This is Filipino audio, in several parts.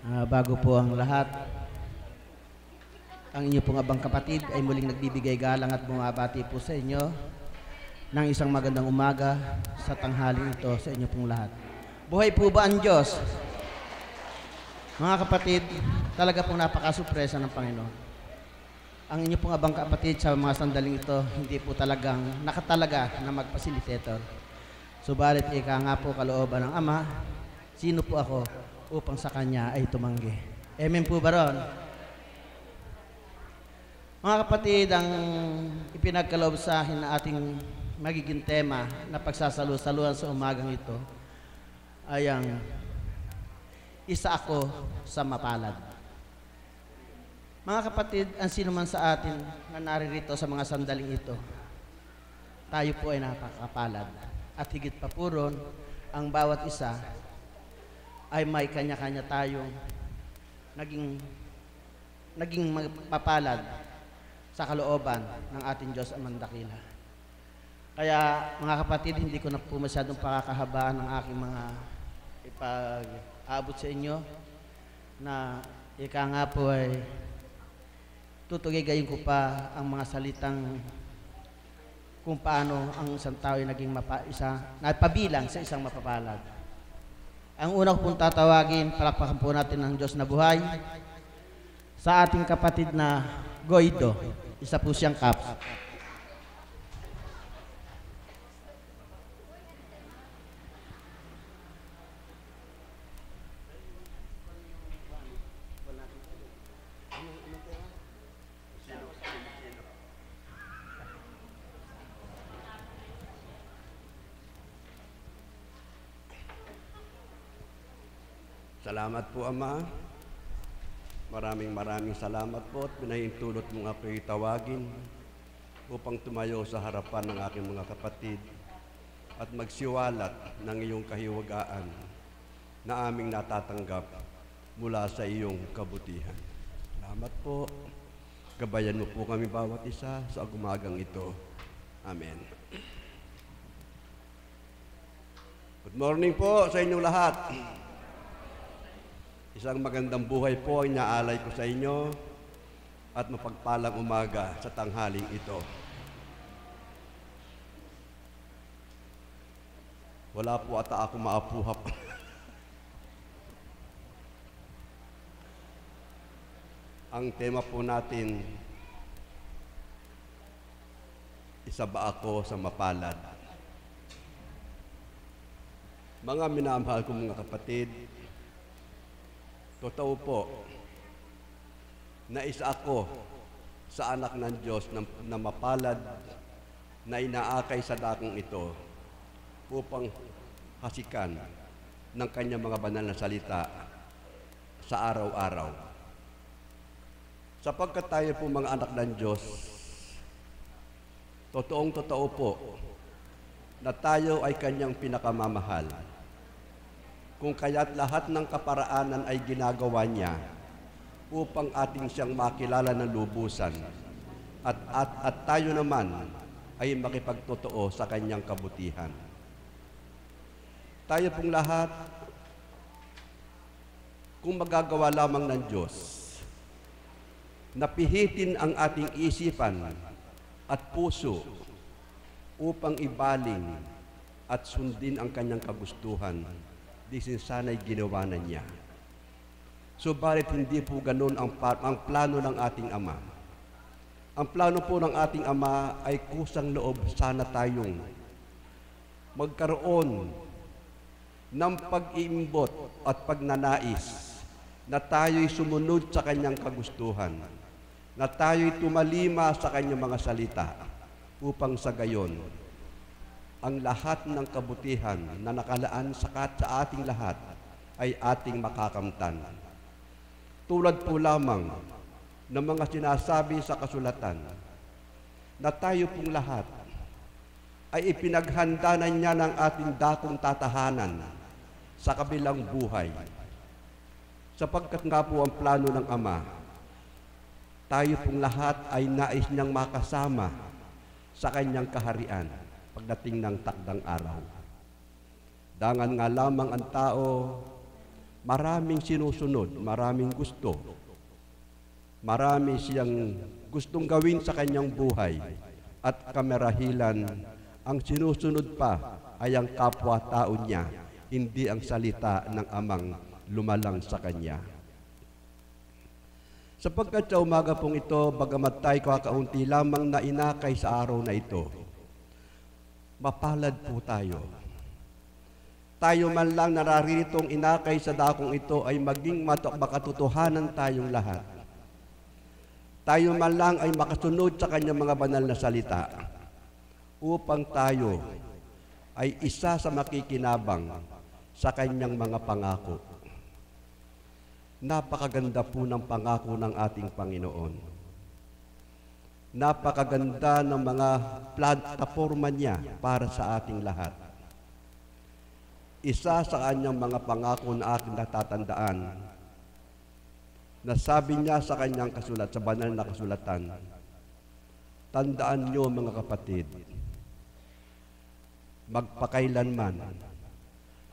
Bago po ang lahat, ang inyo pong abang kapatid ay muling nagbibigay galang at bumabati po sa inyo ng isang magandang umaga sa tanghaling ito sa inyo pong lahat. Buhay po ba ang Diyos? Mga kapatid, talaga pong napakasupresa ng Panginoon. Ang inyo pong abang kapatid sa mga sandaling ito, hindi po talagang nakatalaga na mag-facilitator. Subalit ika nga po kalooban ng Ama, sino po ako upang sa Kanya ay tumanggi. Amen po ba ron? Mga kapatid, ang ipinagkaloob sa akin na ating magiging tema na pagsasalu-saluhan sa umagang ito ay ang isa ako sa mapalad. Mga kapatid, ang sino man sa atin na naririto sa mga sandaling ito, tayo po ay napakapalad. At higit pa po ron, ang bawat isa ay may kanya-kanya tayong naging mapapalad sa kalooban ng ating Diyos ang mandakila. Kaya mga kapatid, hindi ko na po masyadong pakakahabaan ng aking mga ipag-aabot sa inyo na ika nga po ay tutugigayin ko pa ang mga salitang kung paano ang isang tao ay naging napabilang sa isang mapapalad. Ang una ko pong tatawagin, palakpakan po natin ng Diyos na buhay sa ating kapatid na Goido. Isa po siyang Caps. Salamat po, Ama. Maraming salamat po at pinahintulot mong ako'y tawagin upang tumayo sa harapan ng aking mga kapatid at magsiwalat ng iyong kahiwagaan na aming natatanggap mula sa iyong kabutihan. Salamat po. Gabayan mo po kami bawat isa sa umagang ito. Amen. Good morning po sa inyong lahat. Isang magandang buhay po ang inaalay ko sa inyo at mapagpalang umaga sa tanghaling ito. Wala po ata ako maapuhap. Ang tema po natin, isa ba ako sa mapalad? Mga minamahal kong mga kapatid, totoo po na isa ako sa anak ng Diyos na mapalad na inaakay sa dakong ito upang hasikan ng kanyang mga banal na salita sa araw-araw. Sapagkat tayo po mga anak ng Diyos, totoo po na tayo ay kanyang pinakamamahal. Kung kaya't lahat ng kaparaanan ay ginagawa niya upang ating siyang makilala ng lubusan at tayo naman ay makipagtotoo sa kanyang kabutihan. Tayo pong lahat, kung magagawa lamang ng Diyos, napihitin ang ating isipan at puso upang ibaling at sundin ang kanyang kagustuhan, di sana'y ginawa na niya. Subalit hindi po ganun ang plano ng ating Ama. Ang plano po ng ating Ama ay kusang loob sana tayong magkaroon ng pag-iimbot at pagnanais na tayo'y sumunod sa kanyang kagustuhan, na tayo'y tumalima sa kanyang mga salita upang sa gayon ang lahat ng kabutihan na nakalaan sa ating lahat ay ating makakamtan. Tulad po lamang ng mga sinasabi sa kasulatan na tayo pong lahat ay ipinaghanda na niya ng ating dakong tatahanan sa kabilang buhay. Sapagkat nga po ang plano ng Ama, tayo pong lahat ay nais niyang makasama sa kanyang kaharian pagdating ng takdang araw. Dangan nga lamang ang tao Maraming sinusunod, maraming gusto. Marami siyang gustong gawin sa kanyang buhay at kamerahilan, ang sinusunod pa ay ang kapwa-tao niya, hindi ang salita ng Amang lumalang sa kanya. Sapagkat sa umaga pong ito, bagamat tayo kakaunti lamang na inakay sa araw na ito, mapalad po tayo. Tayo man lang nararitong inakay sa dakong ito ay maging makatotohanan tayong lahat. Tayo man lang ay makasunod sa kanyang mga banal na salita upang tayo ay isa sa makikinabang sa kanyang mga pangako. Napakaganda po ng pangako ng ating Panginoon. Napakaganda ng mga plataforma niya para sa ating lahat. Isa sa kanyang mga pangako na ating natatandaan, na sabi niya sa kanyang kasulat, sa banal na kasulatan, tandaan niyo mga kapatid, magpakailanman,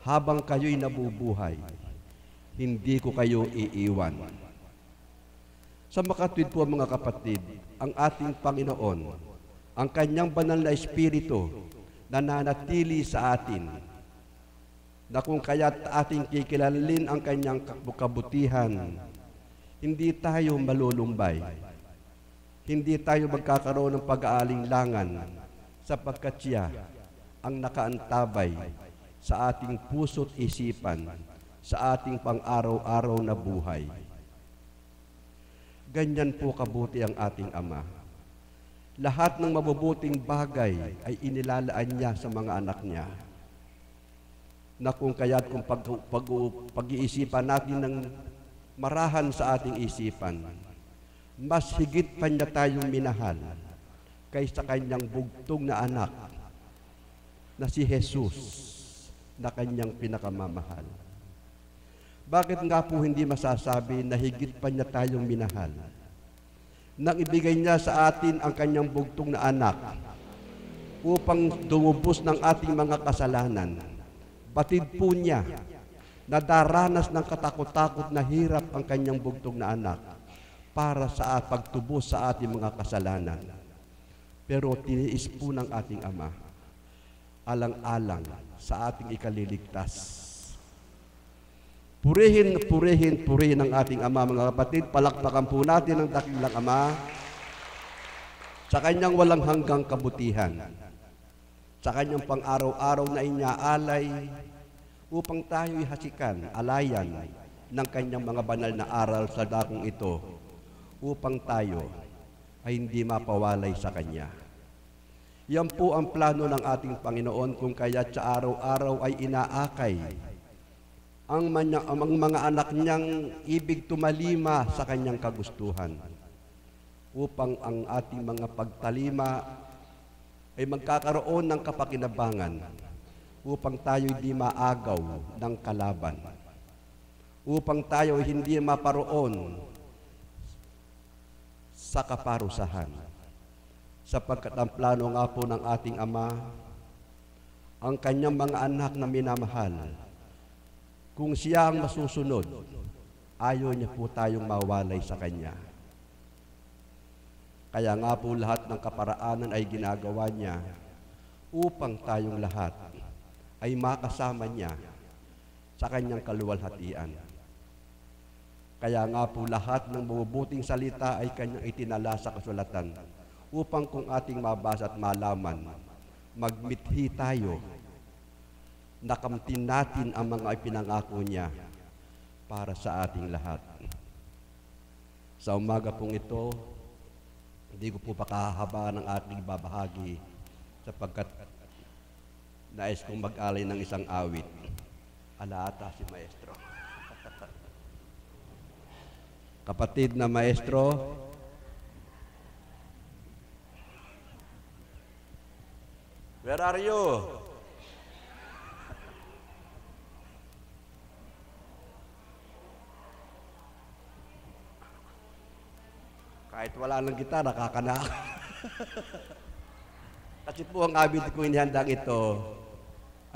habang kayo'y nabubuhay, hindi ko kayo iiwan. Sa makatwid po mga kapatid, ang ating Panginoon, ang kanyang banal na Espiritu, nananatili sa atin, na kung kaya't ating kikilalin ang kanyang kabutihan, hindi tayo malulumbay, hindi tayo magkakaroon ng pag-aalinlangan, sapagkat siya ang nakaantabay sa ating puso't isipan, sa ating pang-araw-araw na buhay. Ganyan po kabuti ang ating Ama. Lahat ng mabubuting bagay ay inilalaan niya sa mga anak niya, na kung kaya't kung pag-iisipan natin ng marahan sa ating isipan, mas higit pa niya tayong minahal kaysa kanyang bugtong na anak na si Jesus, na kanyang pinakamamahal. Bakit nga po hindi masasabi na higit pa niya tayong minahal? Nang ibigay niya sa atin ang kanyang bugtong na anak upang dumubos ng ating mga kasalanan, batid po niya na daranas ng katakot-takot na hirap ang kanyang bugtong na anak para sa pagtubos sa ating mga kasalanan. Pero tiniis po ng ating Ama, alang-alang sa ating ikaliligtas. Purihin ang ating Ama, mga kapatid. Palakpakan po natin ang dakilang Ama sa kanyang walang hanggang kabutihan, sa kanyang pang-araw-araw na inyaalay upang tayo'y hasikan, alayan ng kanyang mga banal na aral sa dakong ito, upang tayo ay hindi mapawalay sa kanya. Yan po ang plano ng ating Panginoon, kung kaya't sa araw-araw ay inaakay ang mga anak niyang ibig tumalima sa kanyang kagustuhan, upang ang ating mga pagtalima ay magkakaroon ng kapakinabangan, upang tayo hindi maagaw ng kalaban, upang tayo hindi maparoon sa kaparusahan. Sapagkat ang plano nga po ng ating Ama, ang kanyang mga anak na minamahal, kung siya ang masusunod, ayaw niya po tayong mawalay sa kanya. Kaya nga po lahat ng kaparaanan ay ginagawa niya upang tayong lahat ay makasama niya sa kanyang kaluwalhatian. Kaya nga po lahat ng mabubuting salita ay kanyang itinala sa kasulatan, upang kung ating mabasa at malaman, magmithi tayo, nakamtin natin ang mga ipinangako niya para sa ating lahat. Sa umaga pong ito, hindi ko po pakahaba ng ating babahagi, sapagkat nais kong mag-alay ng isang awit. Alaata si Maestro. Kapatid na Maestro, where are you? Kahit wala ng gitara, kakanak. Kasi po ang awit ko inihandang ito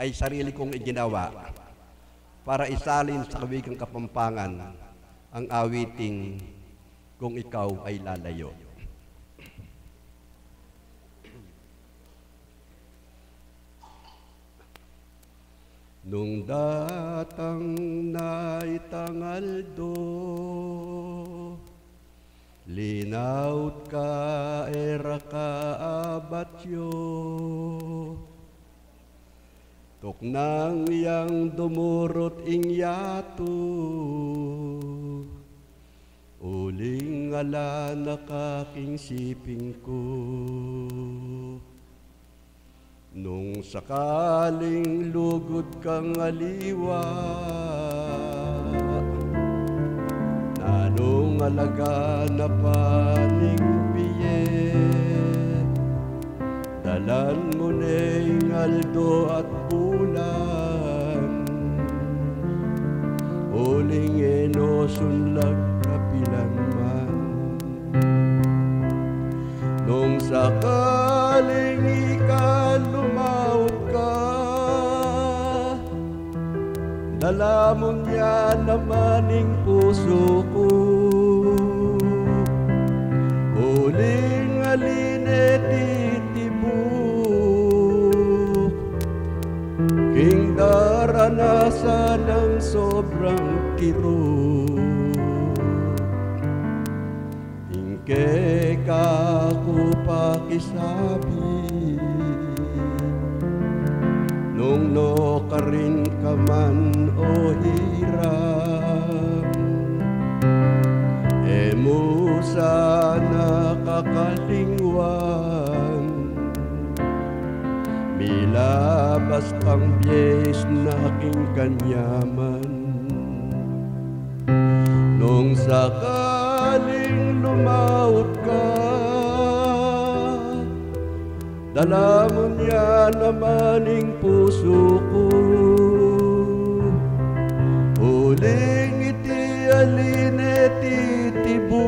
ay sarili kong iginawa para isalin sa Kawigang Kapampangan ang awiting Kung Ikaw Ay Lalayo. Nung datang naitangaldo, linaut ka era ka abatyo, tuknang yang dumurot ingyato, uling ala nakaking siping ko. Nung sakaling lugod kang aliwa, nanong alaga na paning biyet, dalan mo na'y aldo at bulan, uling enosunlag kapilan man. Nung sakaling lumaot ka, dala mo niya namaning puso ko, huling aline titibuk, king daranasan ng sobrang kirot. Ingke ka ko pakisabi, nung no ka rin ka man o hiram, emo sana kakalingwan, milabas pang biyes na aking kanyaman. Nung sakaling lumaot ka, dala mo niya namaning puso ko, huling iti aline titibuk,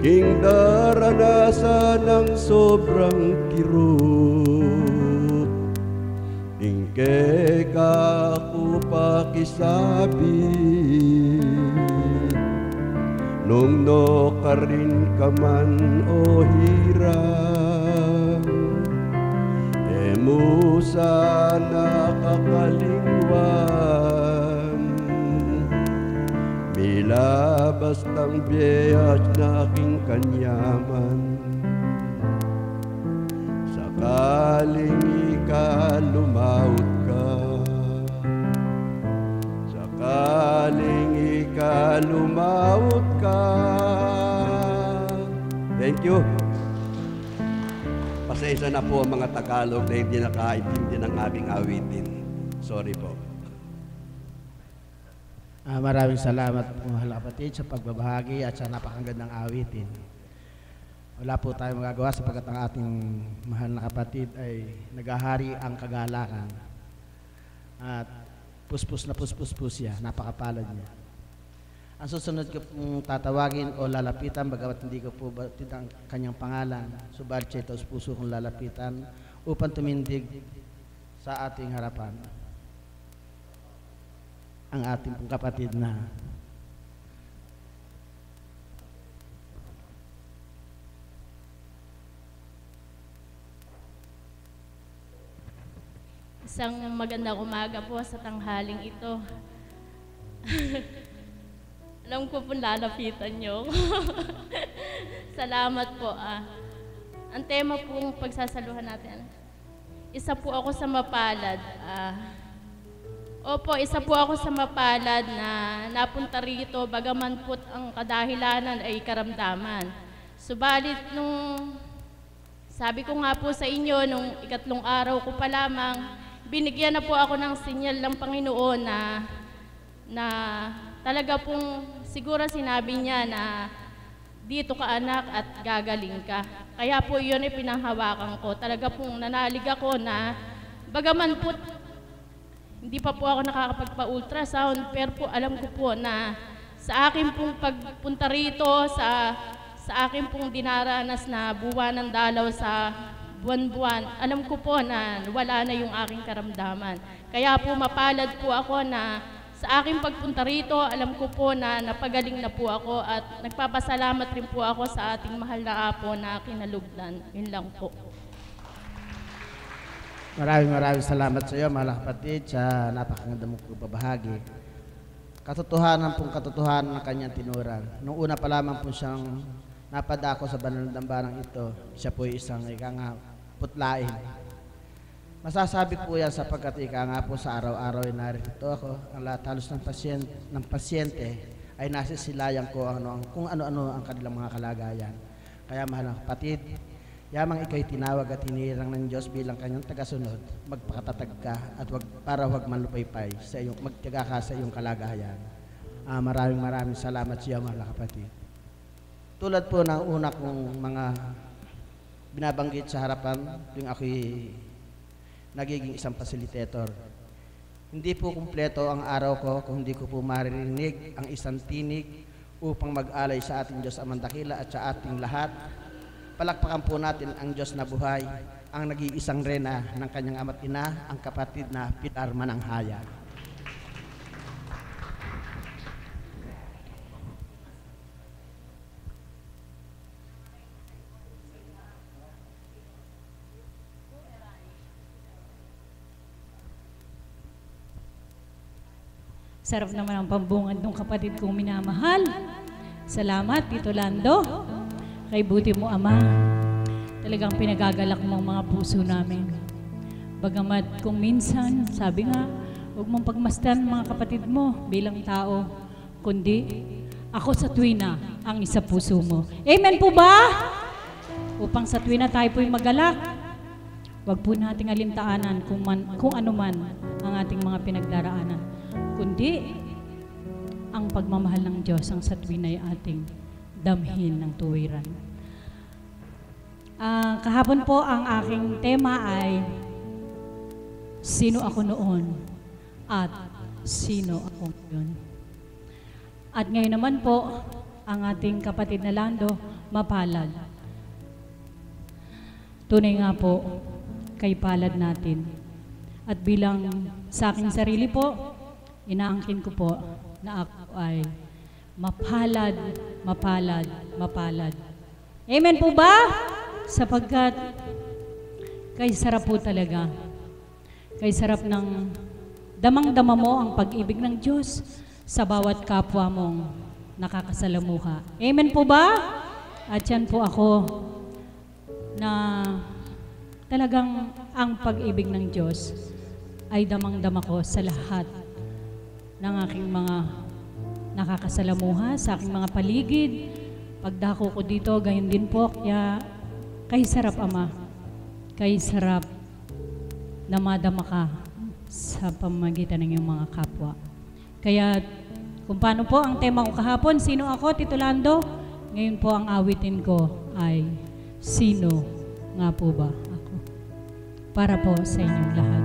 king daranasan ng sobrang kirot. Ingke ka ko pakisabi, nung no ka rin ka man o hiram, emo sana kakalingwan, milabas ng biyas na aking kanyaman. Sakaling ikalumaut ka, sakaling ikalumaut ka. Thank you. Pasensya na po mga Tagalog na hindi nakaintindi ng aking awitin. Sorry po. Maraming salamat po mahal na kapatid sa pagbabahagi at sa napakagandang awitin. Wala po tayong magagawa sapagkat ang ating mahal na kapatid ay naghahari ang kagalakan. At puspos na puspos po siya, napakapalad niya. Ang susunod ko pong tatawagin o lalapitan, bagamat hindi ko po batid ang kanyang pangalan, subalit siya ito puso kong lalapitan upang tumindig sa ating harapan. Ang ating pong kapatid na isang magandang umaga po sa tanghaling ito. Alam ko po lalapitan niyo. Salamat po. Ang tema pong pagsasaluhan natin, isa po ako sa mapalad. Opo, isa po ako sa mapalad na napunta rito bagaman po ang kadahilanan ay karamdaman. Subalit nung sabi ko nga po sa inyo, nung ikatlong araw ko pa lamang, binigyan na po ako ng sinyal ng Panginoon na talaga pong siguro sinabi niya na dito ka anak at gagaling ka. Kaya po yun ay pinanghawakan ko. Talaga pong nanalig ako na bagaman po hindi pa po ako nakakapagpa-ultrasound, pero po alam ko po na sa akin pong pagpunta rito, sa akin pong dinaranas na buwan ng dalaw sa buwan-buwan, alam ko po na wala na yung aking karamdaman. Kaya po mapalad po ako na sa aking pagpunta rito, alam ko po na napagaling na po ako at nagpapasalamat rin po ako sa ating mahal na Apo na kinalugdan. Yun lang po. Maraming salamat sa iyo, mga kapatid, sa napakaganda mong pagbabahagi. Katotohanan ng kanyang tinuran. Nung una pa lamang po siyang napadako sa banal na dambanang ito, siya po isang putlain. Masasabi po yan sapagkat nga po sa araw-araw ay narito ako. Ang lahat halos ng pasyente ay nasisilayan ko kung ano-ano ang kanilang mga kalagayan. Kaya mahal na kapatid, yamang ikaw'y tinawag at hinirang ng Diyos bilang kanyang tagasunod, magpakatatag ka at para huwag manlupaypay sa iyong, magtiyaga ka sa iyong kalagayan. Maraming salamat sa iyo, mga kapatid. Tulad po ng una kong mga binabanggit sa harapan, yung ako'y nagiging isang facilitator. Hindi po kumpleto ang araw ko kung hindi ko po maririnig ang isang tinig upang mag-alay sa ating Diyos Amang Dakila at sa ating lahat. Palakpakan po natin ang Diyos na buhay, ang nag-iisang rena ng kanyang ama't ina, ang kapatid na Pilar Mananghaya. Sarap naman ang pambungad ng kapatid kong minamahal. Salamat, Tito Lando. Kay buti mo, Ama. Talagang pinagagalak mo ang mga puso namin. Bagamat kung minsan, sabi nga, huwag mong pagmasdan mga kapatid mo bilang tao, kundi ako sa tuwina ang isa puso mo. Amen po ba? Upang sa tuwina tayo po'y magalak, huwag po nating alintaanan kung ano man ang ating mga pinagdaraanan, kundi ang pagmamahal ng Diyos ang sa tuwina ay ating damhin ng tuwiran. Kahapon po ang aking tema ay sino ako noon at sino ako ngayon. At ngayon naman po ang ating kapatid na Lando, mapalad. Tunay nga po kay palad natin. At bilang sa aking sarili po, inaangkin ko po na ako ay mapalad, mapalad, mapalad. Amen po ba? Sapagkat kay sarap po talaga. Kay sarap ng damang-dama mo ang pag-ibig ng Diyos sa bawat kapwa mong nakakasalamuha. Amen po ba? At yan po ako na talagang ang pag-ibig ng Diyos ay damang-dama ko sa lahat ng aking mga nakakasalamuha, sa aking mga paligid. Pagdako ko dito, gayon din po. Kaya kay sarap, Ama. Kay sarap na madama ka sa pamamagitan ng iyong mga kapwa. Kaya kung paano po ang tema ko kahapon, sino ako, Tito Lando? Ngayon po ang awitin ko ay sino nga po ba ako? Para po sa inyong lahat.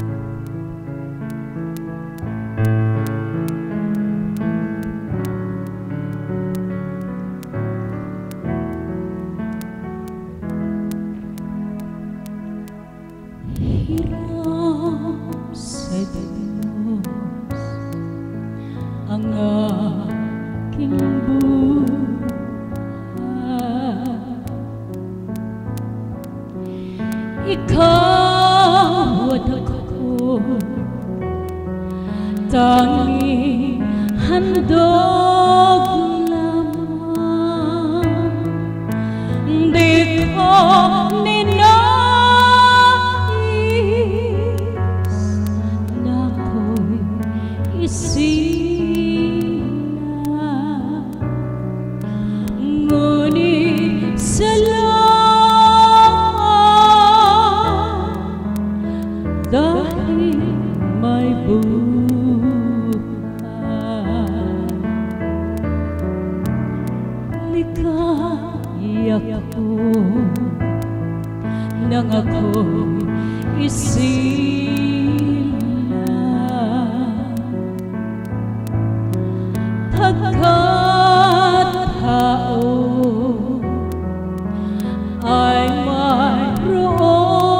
Ikaw at ako tanging handog lamang, di ko ninais na ako'y isilang, ngunit dahil may buhay, ligaya ko nang ako'y isilang, pagkat tao ay mayroon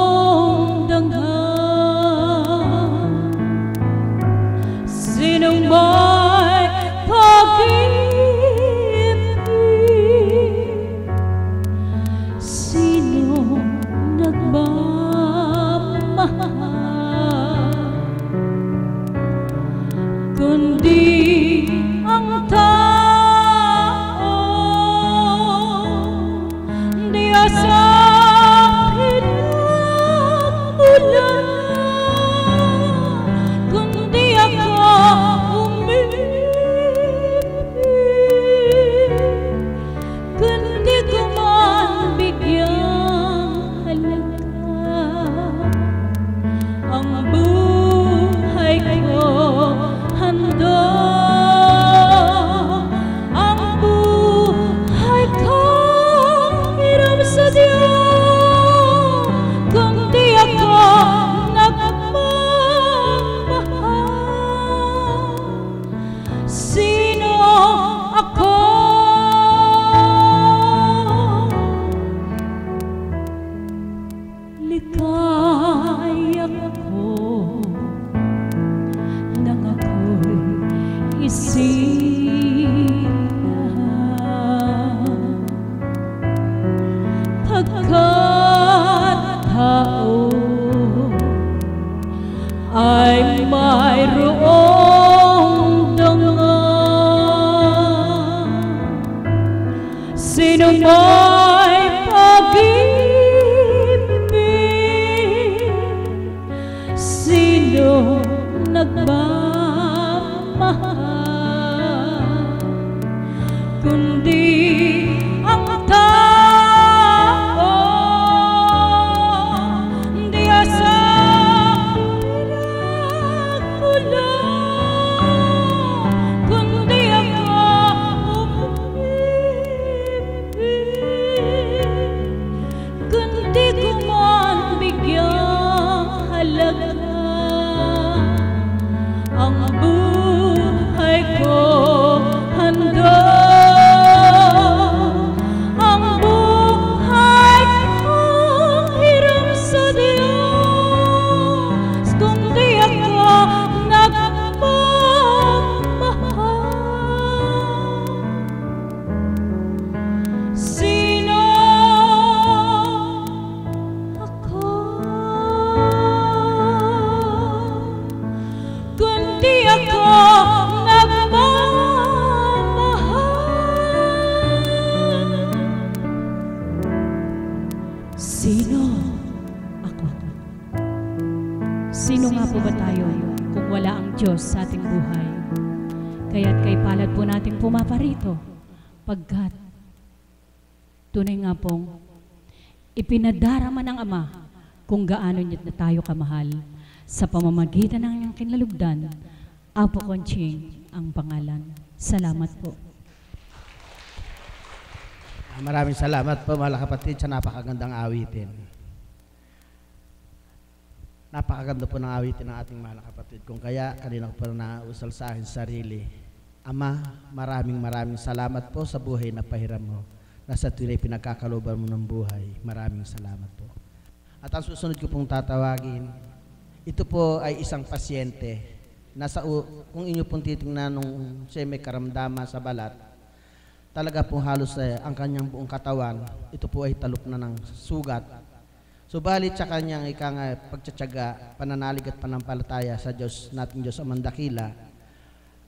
sinong may pag-ibig, sino nagmamahal, kundi ang tao, di asapin ang ulan, kundi ako umibig, kundi ko man bigyang halaga ang buhay ko. Handog ang buhay kong hiram sa Diyos, kundi ako nagmamahal. Sino ako? Likaya ko nang ako'y isinahan, pagkat tao ay mayroong dangal. Sino may pag-ibig, sino nagmamahal, kundi ang tao, di asapin ang ulan, kundi ako umibig, kundi ko man bigyang halaga ang buhay ko. Handog ang buhay kong hiram sa Diyos, kundi ako nagmamahal. Sino ako? Kundi ako nagmamahal. Sino ako? Sino nga po ba tayo kung wala ang Diyos sa ating buhay? Kaya't kay palad po nating pumaparito, pagkat tunay nga pong ipinadarama ng Ama kung gaano niya na tayo kamahal sa pamamagitan ng iyang kinalugdan. Apo Conching ang pangalan. Salamat po. Maraming salamat po mga kapatid sa napakagandang awitin. Napakaganda po ng awitin ng ating mga kapatid. Kung kaya, kanina ko pa nausal sa akin sarili. Ama, maraming salamat po sa buhay na pahiram mo, na sa tuloy pinagkakaloban mo ng buhay. Maraming salamat po. At ang susunod ko pong tatawagin, ito po ay isang pasyente na kung inyo pong titingnan nung siya may karamdaman sa balat, talaga pong halos ang kanyang buong katawan, ito po ay talop na ng sugat. Subalit sa kanyang pagtsatsaga, pananalig at panampalataya sa Diyos nating Diyos ang mandakila,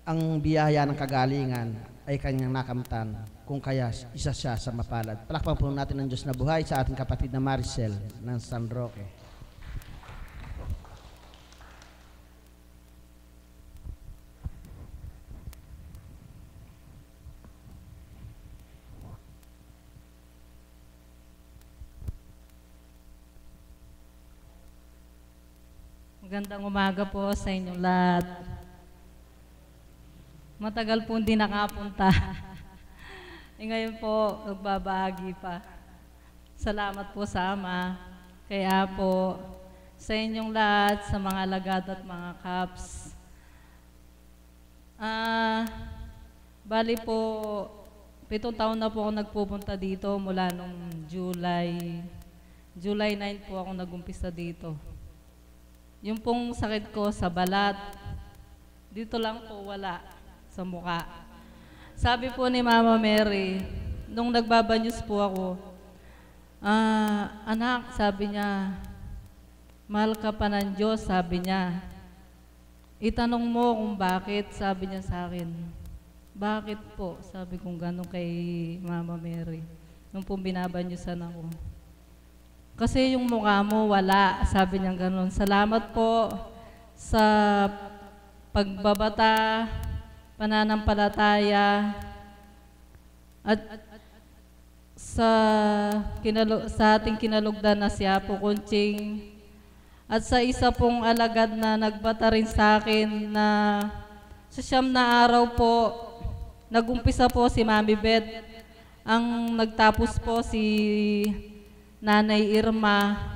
ang biyaya ng kagalingan ay kanyang nakamtan, kung kaya isa siya sa mapalad. Palakpan po natin ang Diyos na buhay sa ating kapatid na Maricel ng San Roque. Magandang umaga po sa inyong lahat. Matagal po hindi nakapunta. Ngayon po, nagbabahagi pa. Salamat po sa Ama. Kaya po, sa inyong lahat, sa mga alagad at mga kaps. Bali po, 7 taon na po ako nagpupunta dito mula nung July 9 po ako nagumpisa dito. Yung pong sakit ko sa balat, Dito lang po wala sa mukha. Sabi po ni Mama Mary, nung nagbabanyos po ako, anak, sabi niya, mahal ka pa ng Diyos, sabi niya. Itanong mo kung bakit, sabi niya sa akin. Bakit po? Sabi kong gano'n kay Mama Mary. Nung po binabanyusan ako. Kasi yung mukha mo, wala. Sabi niya gano'n. Salamat po sa pagbabata, pananampalataya, at sa ating kinalugdan na si Apo Kunching, at sa isa pong alagad na nagbata rin sa akin na sa 9 na araw po, nag-umpisa po si Mami Beth. Ang nagtapos po si Nanay Irma,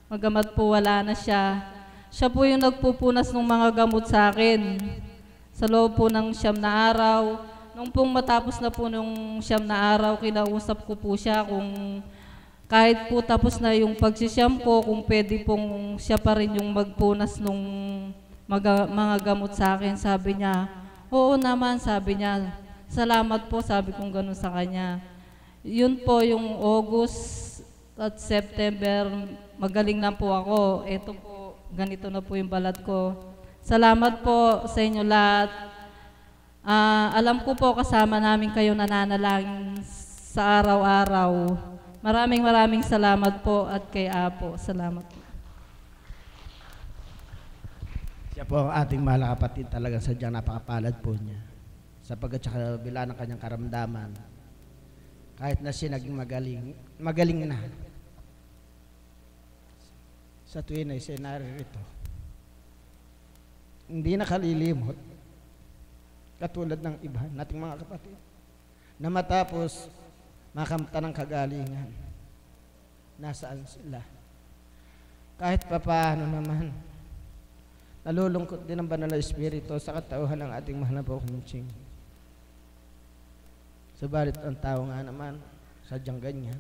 magamat po wala na siya. Siya po yung nagpupunas ng mga gamot sa akin. Sa loob po ng 9 na araw. Nung pong matapos na po nung 9 na araw, kinausap ko po siya kung kahit po tapos na yung pagsisiyam ko, kung pwede pong siya pa rin yung magpunas nung mga gamot sa akin. Sabi niya, oo naman, sabi niya. Salamat po, sabi kong ganun sa kanya. Yun po yung August at September, magaling na po ako. Ito po, ganito na po yung balat ko. Salamat po sa inyo lahat. Alam ko po kasama namin kayo nananalangin sa araw-araw. Maraming salamat po at kay Apo. Salamat po. Siya po ang ating mahal na kapatid, talagang sadyang napakapalad po niya. Sapagkat sa kabila ng kanyang karamdaman, kahit na siya naging magaling na, sa tuwin ay siya naririto. Hindi nakalilimot, katulad ng iba nating mga kapatid, na matapos makamta ng kagalingan, nasaan sila. Kahit papaano naman, nalulungkot din ang banal na Espiritu sa katauhan ng ating mahal na Kunching. Subalit ang tao nga naman, sadyang ganyan.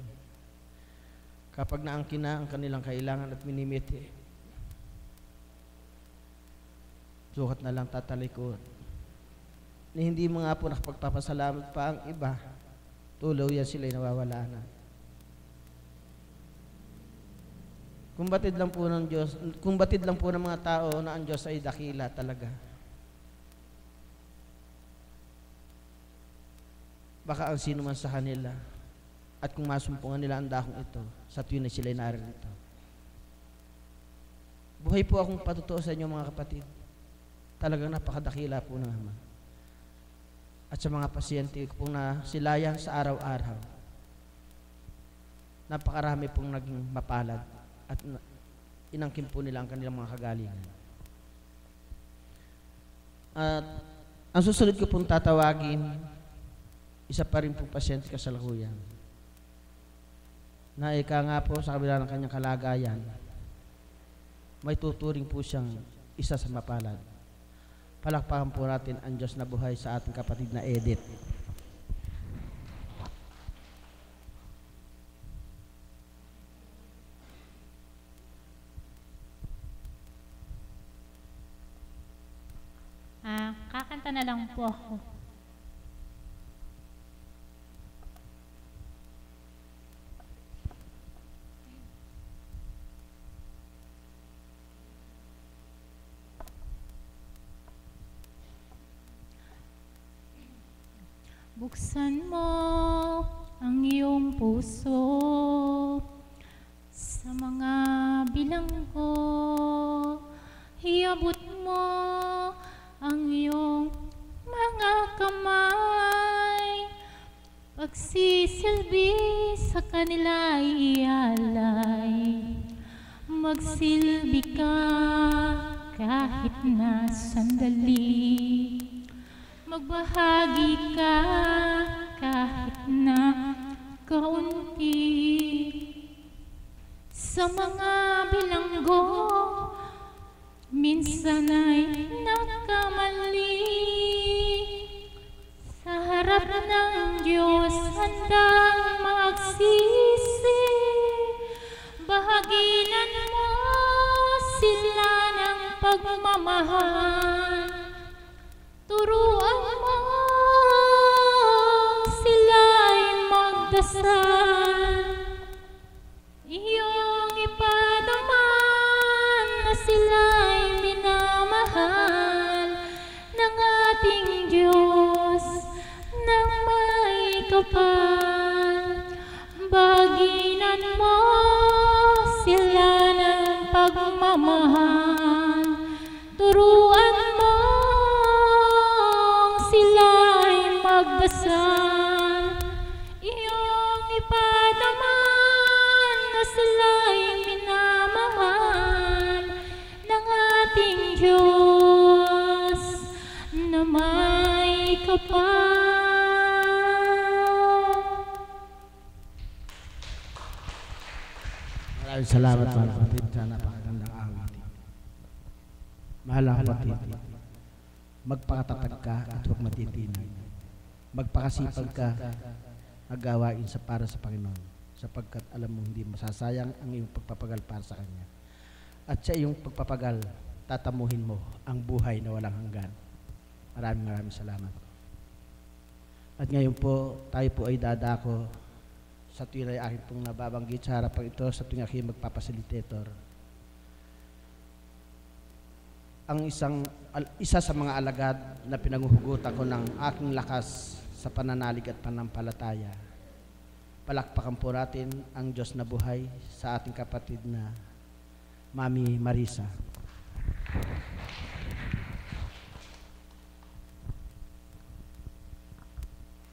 Kapag naangkin na ang kanilang kailangan at minimiti, sukat na lang tatalikod. Ni hindi mo nga po nakapagpapasalamat pa ang iba, tulaw yan sila'y nawawala na. Kung batid lang po ng Diyos, kung batid lang po ng mga tao na ang Diyos ay dakila talaga, baka ang sino man sa kanila, at kung masumpungan nila ang dakong ito, sa tuwin na sila'y naririto. Buhay po akong patutuo sa inyo mga kapatid. Talagang napakadakila po ng Ama. At sa mga pasyente ko pong nasilayan sa araw-araw, napakarami pong naging mapalad at inangkin po nila ang kanilang mga kagalingan. At ang susunod ko pong tatawagin, isa pa rin pong pasyente kasalukuyan, na ika nga po sa kabila ng kanyang kalagayan, may tuturing po siyang isa sa mapalad. Palakpakan po natin ang Diyos na buhay sa ating kapatid na Edith. Kakanta na lang po ako. Buksan mo ang iyong puso sa mga bilanggo. Iabot mo ang iyong mga kamay. Pagsisilbi sa kanila ialay. Magsilbi ka kahit na sandali. Magbahagi ka kahit na kaunti. Sa mga bilanggo, minsan ay nagkamali. Sa harap ng Diyos handang magsisi. Bahaginan mo sila ng pagmamahal. turuan mo sila'y magdasal, iyong ipadaman na sila'y minamahal ng ating Diyos ng may kapal. Baginan mo sila ng pagmamahal, turuan mo sila'y magdasal, iyong ipadaman na sila'y minamahal ng ating Diyos na may kapal. Maraming salamat mga kapatid sa napakagandang awit. Mahal na kapatid, magpakatatag ka at huwag matitinag. Magpakasipag ka magawain sa para sa Panginoon, sapagkat alam mo hindi masasayang ang iyong pagpapagal para sa Kanya. At sa iyong pagpapagal, tatamuhin mo ang buhay na walang hanggan. Maraming salamat. At ngayon po, tayo po ay dadako sa tuwing ay aking pong nababanggit sa harapan ito, sa tuwing aking magpapasilitator. Ang isa sa mga alagad na pinanghuhugutan ko ng aking lakas sa pananalig at panampalataya. Palakpakan po natin ang Diyos na buhay sa ating kapatid na Mami Marisa.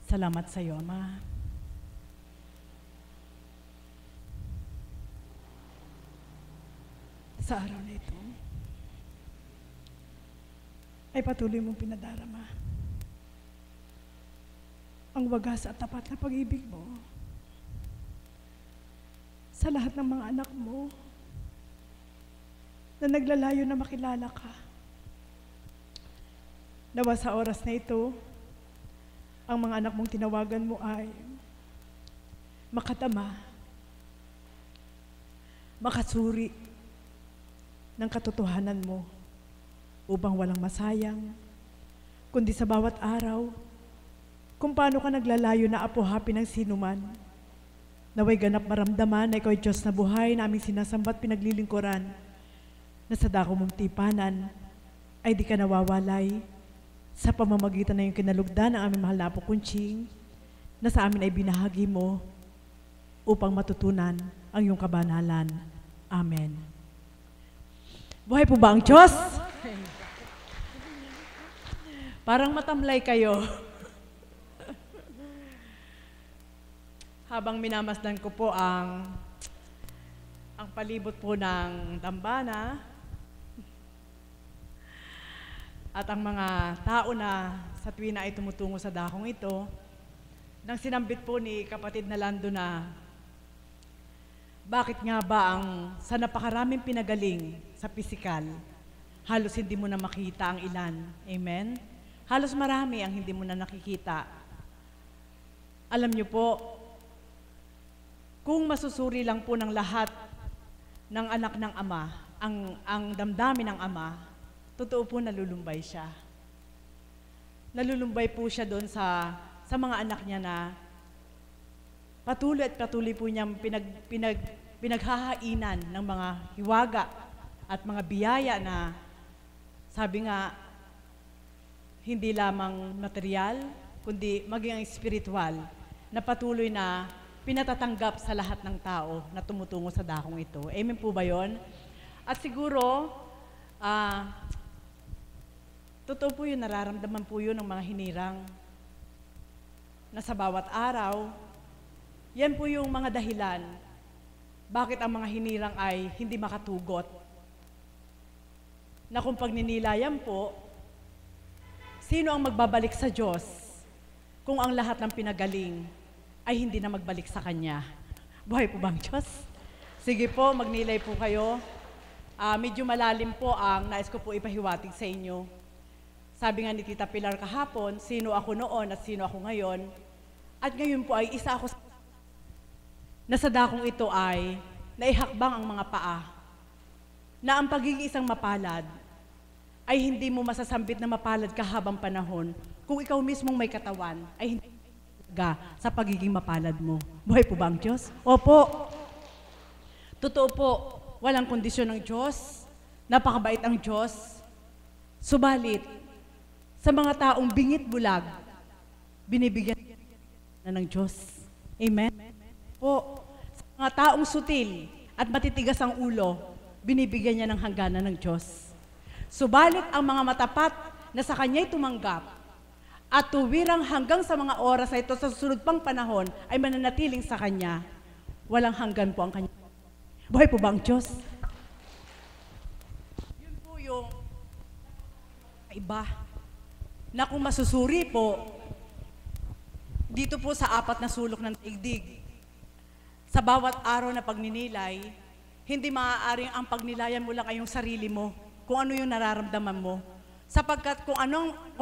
Salamat sa iyo, Ama. Sa araw na ito, ay patuloy mong pinadarama ang wagas at tapat na pag-ibig mo sa lahat ng mga anak mo na naglalayo na makilala ka. Nawa sa oras na ito, ang mga anak mong tinawagan mo ay makatama, makasuri ng katotohanan mo upang walang masayang, kundi sa bawat araw, kung paano ka naglalayo na apo-hapi ng sinuman, naway ganap maramdaman na ikaw ay Diyos na buhay na aming sinasambat pinaglilingkuran, na sa dako mong tipanan ay di ka nawawalay sa pamamagitan na yung kinalugdan ng aming mahal na Apo Kunching, na sa amin ay binahagi mo upang matutunan ang iyong kabanalan. Amen. Buhay po ba ang Diyos? Parang matamlay kayo. Habang minamasdan ko po ang palibot po ng dambana at ang mga tao na sa tuwina ay tumutungo sa dakong ito, nang sinambit po ni kapatid na Lando na bakit nga ba sa napakaraming pinagaling sa pisikal, halos hindi mo na makita ang ilan. Amen? Halos marami ang hindi mo na nakikita. Alam niyo po, kung masusuri lang po ng lahat ng anak ng Ama, ang damdamin ng Ama, totoo po nalulumbay siya. Nalulumbay po siya doon sa mga anak niya na patuloy po niyang pinaghahainan ng mga hiwaga at mga biyaya na sabi nga, hindi lamang material, kundi maging ang spiritual na patuloy na pinatatanggap sa lahat ng tao na tumutungo sa dakong ito. Amen po ba yun? At siguro, totoo po yun, nararamdaman po yun ng mga hinirang na sa bawat araw, yan po yung mga dahilan bakit ang mga hinirang ay hindi makatugot. Na kung pagninilayan po, sino ang magbabalik sa Diyos kung ang lahat ng pinagaling ay hindi na magbalik sa Kanya? Buhay po bang Diyos? Sige po, magnilay po kayo. Medyo malalim po ang nais ko po ipahiwatig sa inyo. Sabi nga ni Tita Pilar kahapon, sino ako noon at sino ako ngayon. At ngayon po ay isa ako na sa dakong ito ay naihakbang ang mga paa na ang pagiging isang mapalad ay hindi mo masasambit na mapalad ka habang panahon kung ikaw mismong may katawan ay hindi ka sa pagiging mapalad mo. Buhay po ba ang Diyos? Opo. Totoo po, walang kondisyon ng Diyos. Napakabait ang Diyos. Subalit, sa mga taong bingit bulag, binibigyan na ng Diyos. Amen? Po, sa mga taong sutil at matitigas ang ulo, binibigyan niya ng hangganan ng Diyos. Subalit ang mga matapat na sa Kanya'y tumanggap at tuwirang hanggang sa mga oras na ito sa susunod pang panahon ay mananatiling sa Kanya, walang hanggan po ang Kanya. Buhay po ba ang Diyos? Yun po yung iba na kung masusuri po dito po sa 4 na sulok ng daigdig, sa bawat araw na pagninilay, hindi maaaring ang pagnilayan mo lang ay yung sarili mo, kung ano yung nararamdaman mo. Sapagkat kung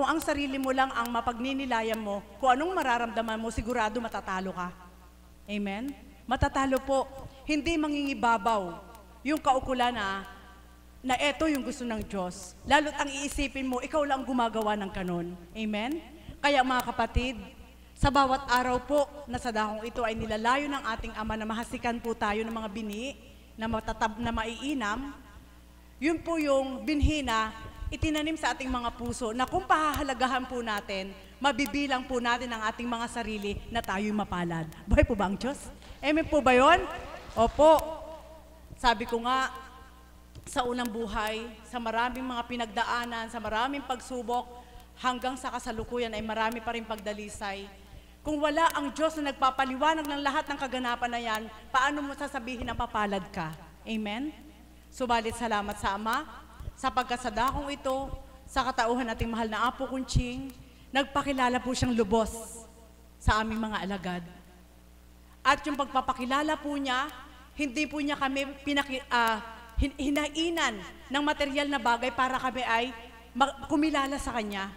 ang sarili mo lang ang mapagninilayan mo, kung anong mararamdaman mo, sigurado matatalo ka. Amen? Matatalo po. Hindi mangingibabaw yung kaukulan na eto yung gusto ng Diyos. Lalo't ang iisipin mo, ikaw lang gumagawa ng kanon. Amen? Kaya mga kapatid, sa bawat araw po na sa dakong ito ay nilalayo ng ating Ama na mahasikan po tayo ng mga bini na maiinam. Yun po yung binhi na itinanim sa ating mga puso na kung pahahalagahan po natin, mabibilang po natin ang ating mga sarili na tayo'y mapalad. Buhay po ba ang Diyos? Amen po ba yun? Opo. Sabi ko nga, sa unang buhay, sa maraming mga pinagdaanan, sa maraming pagsubok, hanggang sa kasalukuyan ay marami pa rin pagdalisay. Kung wala ang Diyos na nagpapaliwanag ng lahat ng kaganapan na yan, paano mo sasabihin na papalad ka? Amen? Subalit salamat sa Ama, sapagkat sa dakong ito, sa katauhan nating mahal na Apo Kunching, nagpakilala po siyang lubos sa aming mga alagad. At yung pagpapakilala po niya, hindi po niya kami hinainan ng material na bagay para kami ay kumilala sa Kanya.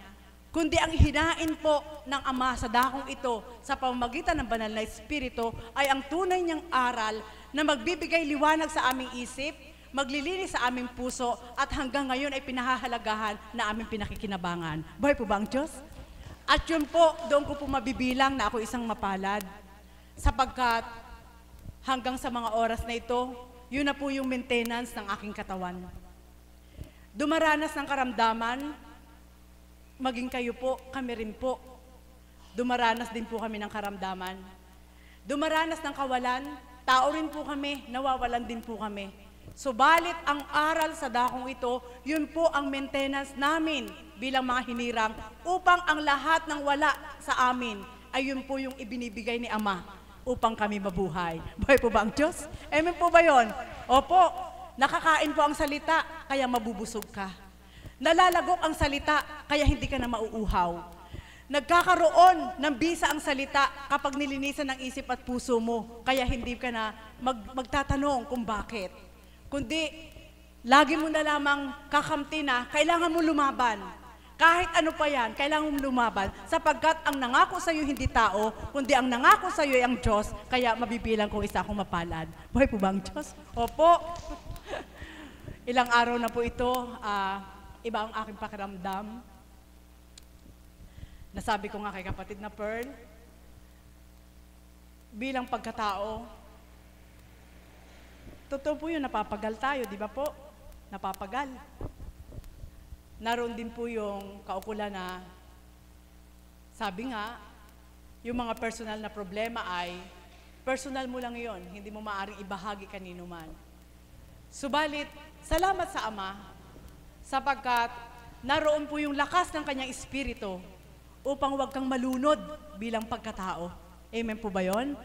Kundi ang hinain po ng Ama sa dakong ito sa pamamagitan ng banal na Espiritu ay ang tunay niyang aral na magbibigay liwanag sa aming isip, maglilinis sa aming puso at hanggang ngayon ay pinahahalagahan na aming pinakikinabangan. Buhay po ba ang Diyos? At yun po, doon ko po mabibilang na ako isang mapalad sapagkat hanggang sa mga oras na ito, yun na po yung maintenance ng aking katawan. Dumaranas ng karamdaman, maging kayo po, kami rin po. Dumaranas din po kami ng karamdaman. Dumaranas ng kawalan, tao rin po kami, nawawalan din po kami. Subalit ang aral sa dakong ito, yun po ang maintenance namin bilang mga hinirang upang ang lahat ng wala sa amin ay yun po yung ibinibigay ni Ama upang kami mabuhay. Buhay po ba ang Diyos? Amen po ba yun? Opo, nakakain po ang salita, kaya mabubusog ka. Nalalagok ang salita, kaya hindi ka na mauuhaw. Nagkakaroon ng bisa ang salita kapag nilinisan ng isip at puso mo, kaya hindi ka na magtatanong kung bakit. Kundi, lagi mo na lamang kakamti na, kailangan mo lumaban. Kahit ano pa yan, kailangan mo lumaban. Sapagkat ang nangako sa iyo hindi tao, kundi ang nangako sa iyo ay ang Diyos, kaya mabibilang kong isa akong mapalad. Buhay po ba ang Diyos? Opo. Ilang araw na po ito, iba ang aking pakiramdam. Nasabi ko nga kay kapatid na Pearl, bilang pagkatao, totoo po yun, napapagal tayo, di ba po? Napapagal. Naroon din po yung kaukulan na, sabi nga, yung mga personal na problema ay, personal mo lang yon, hindi mo maaaring ibahagi kanino man. Subalit, salamat sa Ama, sapagkat naroon po yung lakas ng Kanyang Espiritu upang huwag kang malunod bilang pagkatao. Amen po ba yon?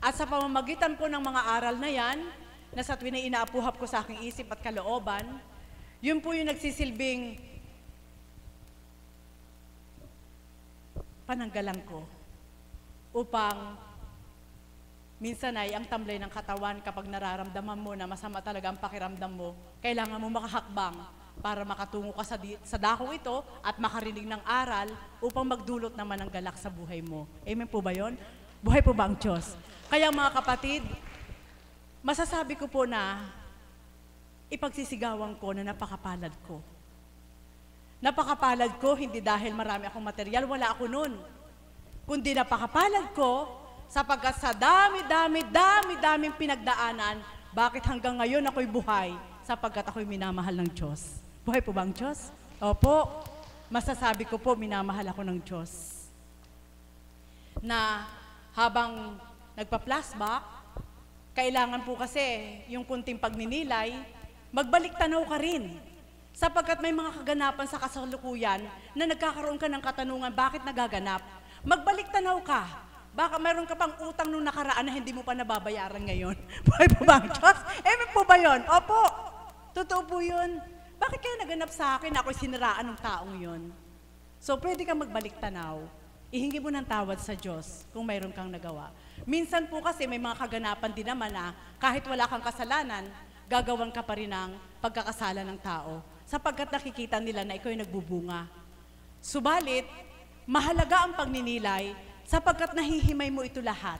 At sa pamamagitan po ng mga aral na yan, na sa tuwin ay inaapuhap ko sa aking isip at kalooban, yun po yung nagsisilbing pananggalang ko upang minsan ay ang tamlay ng katawan kapag nararamdaman mo na masama talaga ang pakiramdam mo, kailangan mo makahakbang para makatungo ka sa dakong ito at makarinig ng aral upang magdulot naman ng galak sa buhay mo. Amen po ba yun? Buhay po ba ang Diyos? Kaya mga kapatid, masasabi ko po na ipagsisigawan ko na napakapalad ko. Napakapalad ko, hindi dahil marami akong material, wala ako nun. Kundi napakapalad ko, sapagkat sa daming pinagdaanan, bakit hanggang ngayon ako'y buhay? Sapagkat ako'y minamahal ng Diyos. Buhay po ba ang Diyos? Opo, masasabi ko po, minamahal ako ng Diyos. Na habang nagpa-flashback, kailangan po kasi yung kunting pagninilay, magbalik tanaw ka rin. Sapagkat may mga kaganapan sa kasalukuyan na nagkakaroon ka ng katanungan, bakit nagaganap? Magbalik tanaw ka. Baka mayroon ka pang utang nung nakaraan na hindi mo pa nababayaran ngayon. Buhay po ba ang Diyos? Po ba yun? Opo, totoo po yun. Bakit kaya naganap sa akin na ako'y siniraan ng taong yun? So pwede kang magbalik tanaw. Ihingi mo ng tawad sa Diyos kung mayroon kang nagawa. Minsan po kasi may mga kaganapan din naman na kahit wala kang kasalanan, gagawan ka pa rin ng pagkakasala ng tao sapagkat nakikita nila na ikaw ay nagbubunga. Subalit, mahalaga ang pagninilay sapagkat nahihimay mo ito lahat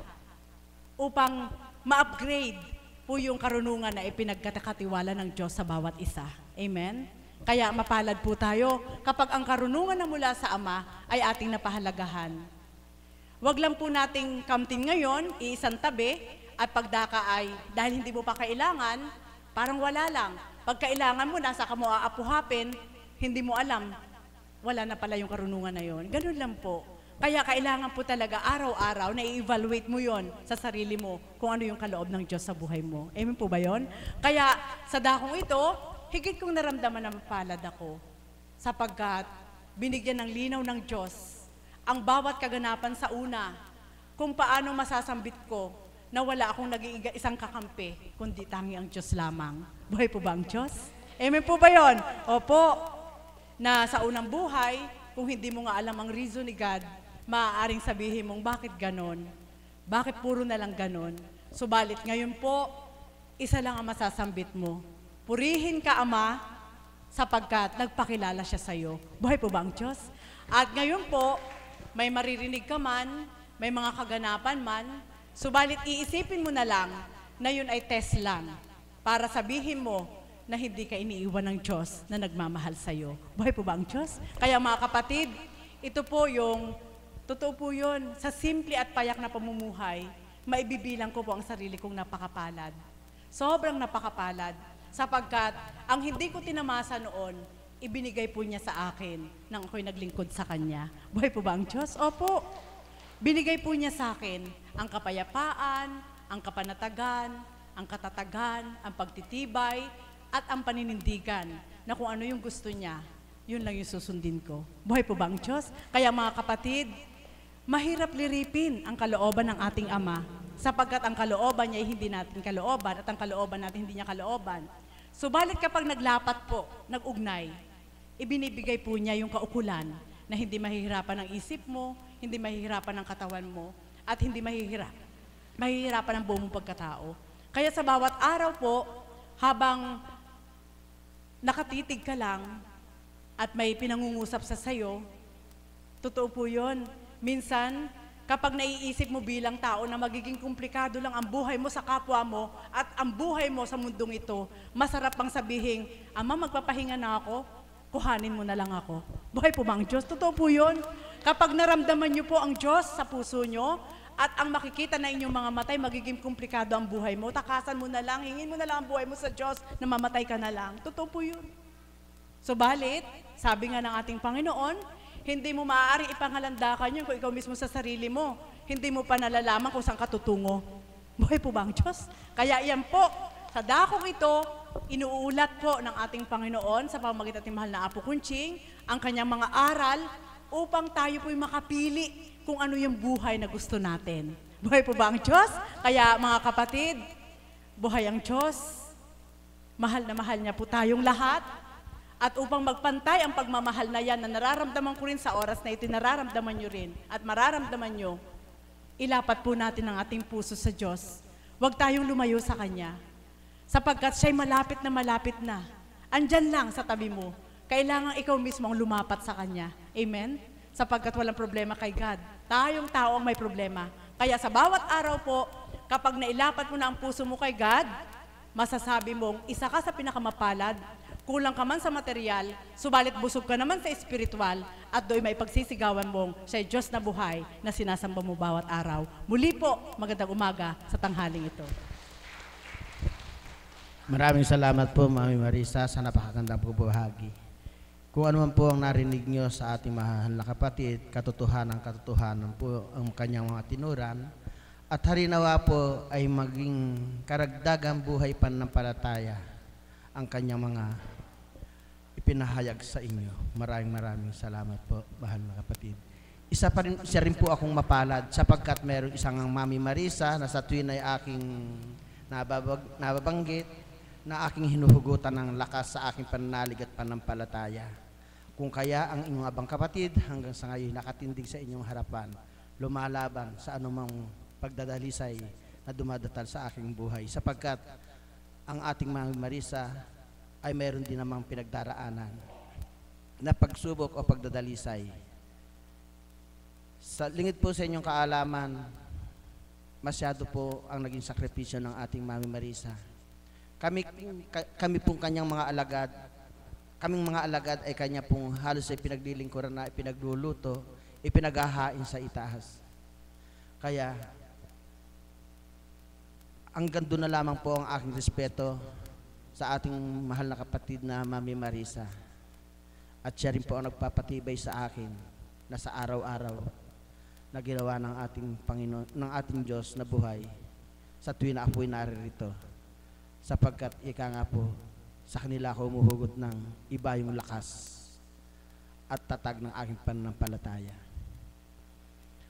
upang ma-upgrade po yung karunungan na ipinagkatiwala ng Diyos sa bawat isa. Amen? Kaya mapalad po tayo kapag ang karunungan na mula sa Ama ay ating napahalagahan. Huwag lang po nating kamtin ngayon, iisang tabi, at pagdaka ay dahil hindi mo pa kailangan, parang wala lang. Pag kailangan mo, nasa ka mo aapuhapin, hindi mo alam, wala na pala yung karunungan na yon. Ganun lang po. Kaya kailangan po talaga araw-araw na i-evaluate mo yon sa sarili mo kung ano yung kaloob ng Diyos sa buhay mo. Amen po ba yon? Kaya sa dakong ito, higit kong naramdaman na mapalad ako sapagkat binigyan ng linaw ng Diyos ang bawat kaganapan sa una kung paano masasambit ko na wala akong naging isang kakampi kundi tangi ang Diyos lamang. Buhay po ba ang Diyos? Amen po ba yon? Opo, na sa unang buhay, kung hindi mo nga alam ang reason ni God, maaaring sabihin mong, bakit ganon? Bakit puro na lang ganon? Subalit ngayon po, isa lang ang masasambit mo. Purihin ka, Ama, sapagkat nagpakilala siya sa iyo. Buhay po ba ang Diyos? At ngayon po, may maririnig ka man, may mga kaganapan man, subalit iisipin mo na lang na yun ay test lang para sabihin mo na hindi ka iniiwan ng Diyos na nagmamahal sa iyo. Buhay po ba ang Diyos? Kaya mga kapatid, ito po yung, totoo po yun, sa simple at payak na pamumuhay, maibibilang ko po ang sarili kong napakapalad. Sobrang napakapalad, sapagkat ang hindi ko tinamasa noon, ibinigay po niya sa akin nang ako'y naglingkod sa Kanya. Buhay po ba ang Diyos? Opo. Binigay po niya sa akin ang kapayapaan, ang kapanatagan, ang katatagan, ang pagtitibay, at ang paninindigan na kung ano yung gusto niya, yun lang yung susundin ko. Buhay po ba ang Diyos? Kaya mga kapatid, mahirap liripin ang kalooban ng ating Ama sapagkat ang kalooban niya ay hindi natin kalooban at ang kalooban natin hindi niya kalooban. Subalit kapag naglapat po, nag-ugnay, ibinibigay po niya yung kaukulan na hindi mahihirapan ang isip mo, hindi mahihirapan ang katawan mo, at hindi mahihirapan ang buong pagkatao. Kaya sa bawat araw po, habang nakatitig ka lang at may pinangungusap sa sayo, totoo po yun. Minsan, kapag naiisip mo bilang tao na magiging komplikado lang ang buhay mo sa kapwa mo at ang buhay mo sa mundong ito, masarap pang sabihin, Ama, magpapahinga na ako, kuhanin mo na lang ako. Buhay po ba ang Diyos? Totoo po yun. Kapag naramdaman niyo po ang Diyos sa puso niyo, at ang makikita na inyong mga matay, magiging komplikado ang buhay mo, takasan mo na lang, hingin mo na lang ang buhay mo sa Diyos na mamatay ka na lang. Totoo po yun. Subalit, sabi nga ng ating Panginoon, hindi mo maaari ipangalandakan yun kung ikaw mismo sa sarili mo. Hindi mo pa nalalaman kung saan ka tutungo. Buhay po ba ang Diyos? Kaya iyan po, sa dakong ito, inuulat po ng ating Panginoon sa pamamagitan ng mahal na Apo Kunching, ang kanyang mga aral upang tayo po'y makapili kung ano yung buhay na gusto natin. Buhay po ba ang Diyos? Kaya mga kapatid, buhay ang Diyos. Mahal na mahal niya po tayong lahat. At upang magpantay ang pagmamahal na yan na nararamdaman ko rin sa oras na ito, nararamdaman nyo rin at mararamdaman nyo, ilapat po natin ang ating puso sa Diyos. Huwag tayong lumayo sa Kanya. Sapagkat siya'y malapit na. Andyan lang sa tabi mo. Kailangan ikaw mismo ang lumapat sa Kanya. Amen? Sapagkat walang problema kay God. Tayong tao ang may problema. Kaya sa bawat araw po, kapag nailapat mo na ang puso mo kay God, masasabi mong isa ka sa pinakamapalad, Kulang ka man sa material, subalit busog ka naman sa espiritual, at do'y may pagsisigawan mong siya'y Diyos na buhay na sinasamba mo bawat araw. Muli po, magandang umaga sa tanghaling ito. Maraming salamat po, Mami Marisa, sa napakagandang pagbabahagi. Kung ano man po ang narinig nyo sa ating mahal na kapatid, katotohanan po ang kanyang mga tinuran, at harinawa po ay maging karagdagang buhay pananampalataya ang kanyang mga ipinahayag sa inyo. Maraming salamat po, mahal na kapatid. Isa rin po akong mapalad sapagkat meron isang Mami Marisa na sa tuwin ay aking nababanggit na aking hinuhugutan ng lakas sa aking pananalig at panampalataya. Kung kaya ang inyong abang kapatid hanggang sa ngayon nakatindig sa inyong harapan, lumalaban sa anumang pagdadalisay na dumadatal sa aking buhay, sapagkat ang ating Mami Marisa ay mayroon din namang pinagdaraanan na pagsubok o pagdadalisay. Sa lingid po sa inyong kaalaman, masyado po ang naging sakripisyo ng ating Mami Marisa. Kami pong kanyang mga alagad, kaming mga alagad ay kanya pong halos ay pinaglilingkuran na ipinagluluto, ipinaghahain sa itaas. Kaya, hanggang doon na lamang po ang aking respeto sa ating mahal na kapatid na Mami Marisa. At siya rin po ang nagpapatibay sa akin na sa araw-araw na ginawa ng ating Panginoon, ng ating Diyos na buhay sa tuwing na ako'y naririto. Sapagkat ika nga po, sa kanila ako umuhugot ng iba yung lakas at tatag ng aking pananampalataya.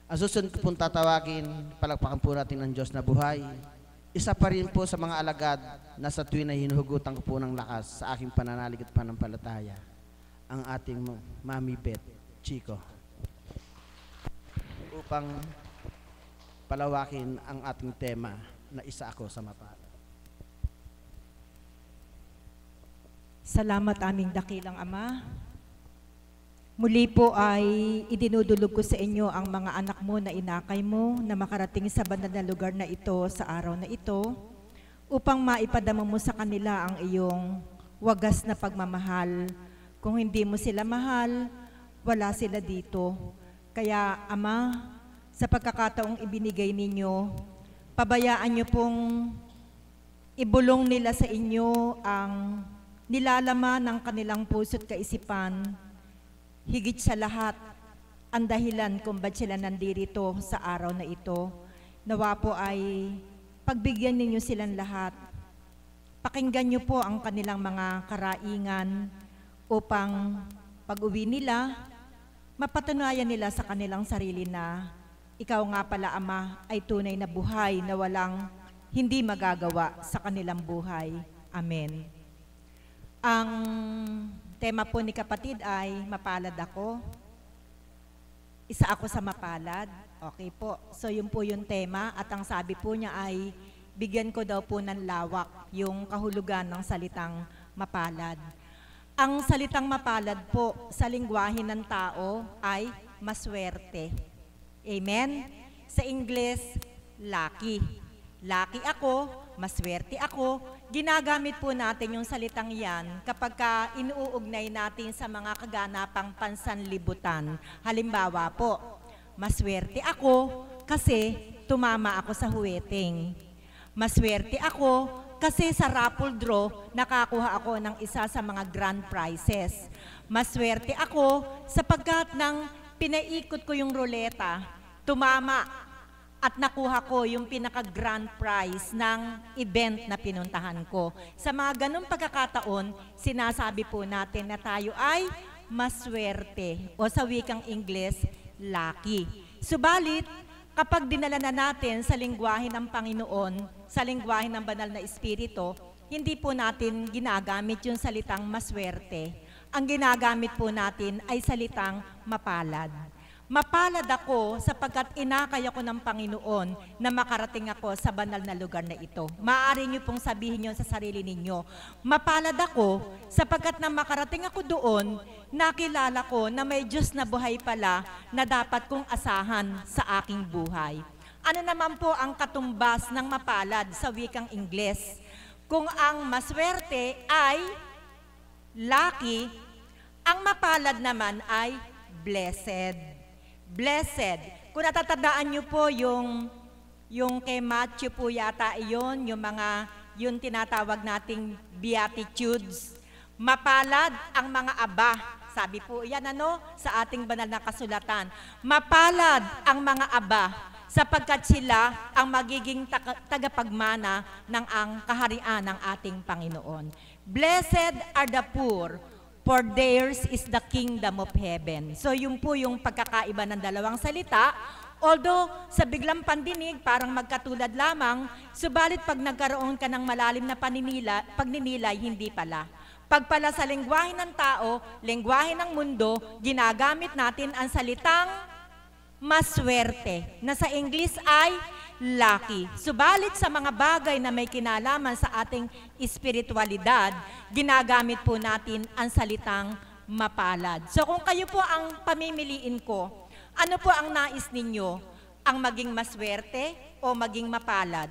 Ang susunod ko pong tatawagin, palakpakan po natin ng Diyos na buhay. Isa pa rin po sa mga alagad na sa tuwing na hinuhugutan ko po ng lakas sa aking pananalig at panampalataya, ang ating Mami Beth Chico, upang palawakin ang ating tema na isa ako sa mapalad. Salamat aming dakilang Ama. Muli po ay idinudulog ko sa inyo ang mga anak mo na inakay mo na makarating sa banal na lugar na ito sa araw na ito upang maipadama mo sa kanila ang iyong wagas na pagmamahal. Kung hindi mo sila mahal, wala sila dito. Kaya Ama, sa pagkakataong ibinigay ninyo, pabayaan nyo pong ibulong nila sa inyo ang nilalaman ng kanilang puso't kaisipan. Higit sa lahat, ang dahilan kung ba't sila nandirito sa araw na ito. Nawa po ay pagbigyan ninyo silang lahat. Pakinggan nyo po ang kanilang mga karaingan upang pag-uwi nila, mapatunayan nila sa kanilang sarili na ikaw nga pala Ama ay tunay na buhay na walang hindi magagawa sa kanilang buhay. Amen. Ang tema po ni kapatid ay mapalad ako. Isa ako sa mapalad. Okay po. So yun po yung tema at ang sabi po niya ay bigyan ko daw po ng lawak yung kahulugan ng salitang mapalad. Ang salitang mapalad po sa lingwahe ng tao ay maswerte. Amen? Sa Ingles, lucky. Lucky ako, maswerte ako. Ginagamit po natin yung salitang yan kapag inuugnay natin sa mga kaganapang pansanlibutan. Halimbawa po, maswerte ako kasi tumama ako sa huweting. Maswerte ako kasi sa raffle draw nakakuha ako ng isa sa mga grand prizes. Maswerte ako sapagkat nang pinaikot ko yung ruleta, tumama at nakuha ko yung pinaka-grand prize ng event na pinuntahan ko. Sa mga ganong pagkakataon, sinasabi po natin na tayo ay maswerte o sa wikang Ingles, lucky. Subalit, kapag dinala na natin sa lingwahe ng Panginoon, sa lingwahe ng banal na Espiritu, hindi po natin ginagamit yung salitang maswerte. Ang ginagamit po natin ay salitang mapalad. Mapalad ako sapagkat inakay ako ng Panginoon na makarating ako sa banal na lugar na ito. Maaari niyo pong sabihin niyo sa sarili ninyo, mapalad ako sapagkat na makarating ako doon, nakilala ko na may Diyos na buhay pala na dapat kong asahan sa aking buhay. Ano naman po ang katumbas ng mapalad sa wikang Ingles? Kung ang maswerte ay lucky. Ang mapalad naman ay blessed. Blessed. Kung natatandaan niyo po yung kay Matthew po yata iyon, yung tinatawag nating Beatitudes. Mapalad ang mga aba. Sabi po yan sa ating banal na kasulatan. Mapalad ang mga aba sapagkat sila ang magiging tagapagmana ng kaharian ng ating Panginoon. Blessed are the poor, for theirs is the kingdom of heaven. So yun po yung pagkakaiba ng dalawang salita. Although sa biglang pandinig parang magkatulad lamang, subalit pag nagkaroon ka ng malalim na pagninilay, hindi pala. Pag pala sa lengguwahe ng tao, lengguwahe ng mundo, ginagamit natin ang salitang maswerte, na sa English ay lucky. Subalit sa mga bagay na may kinalaman sa ating espiritualidad, ginagamit po natin ang salitang mapalad. So kung kayo po ang pamimiliin ko, ano po ang nais ninyo? Ang maging maswerte o maging mapalad?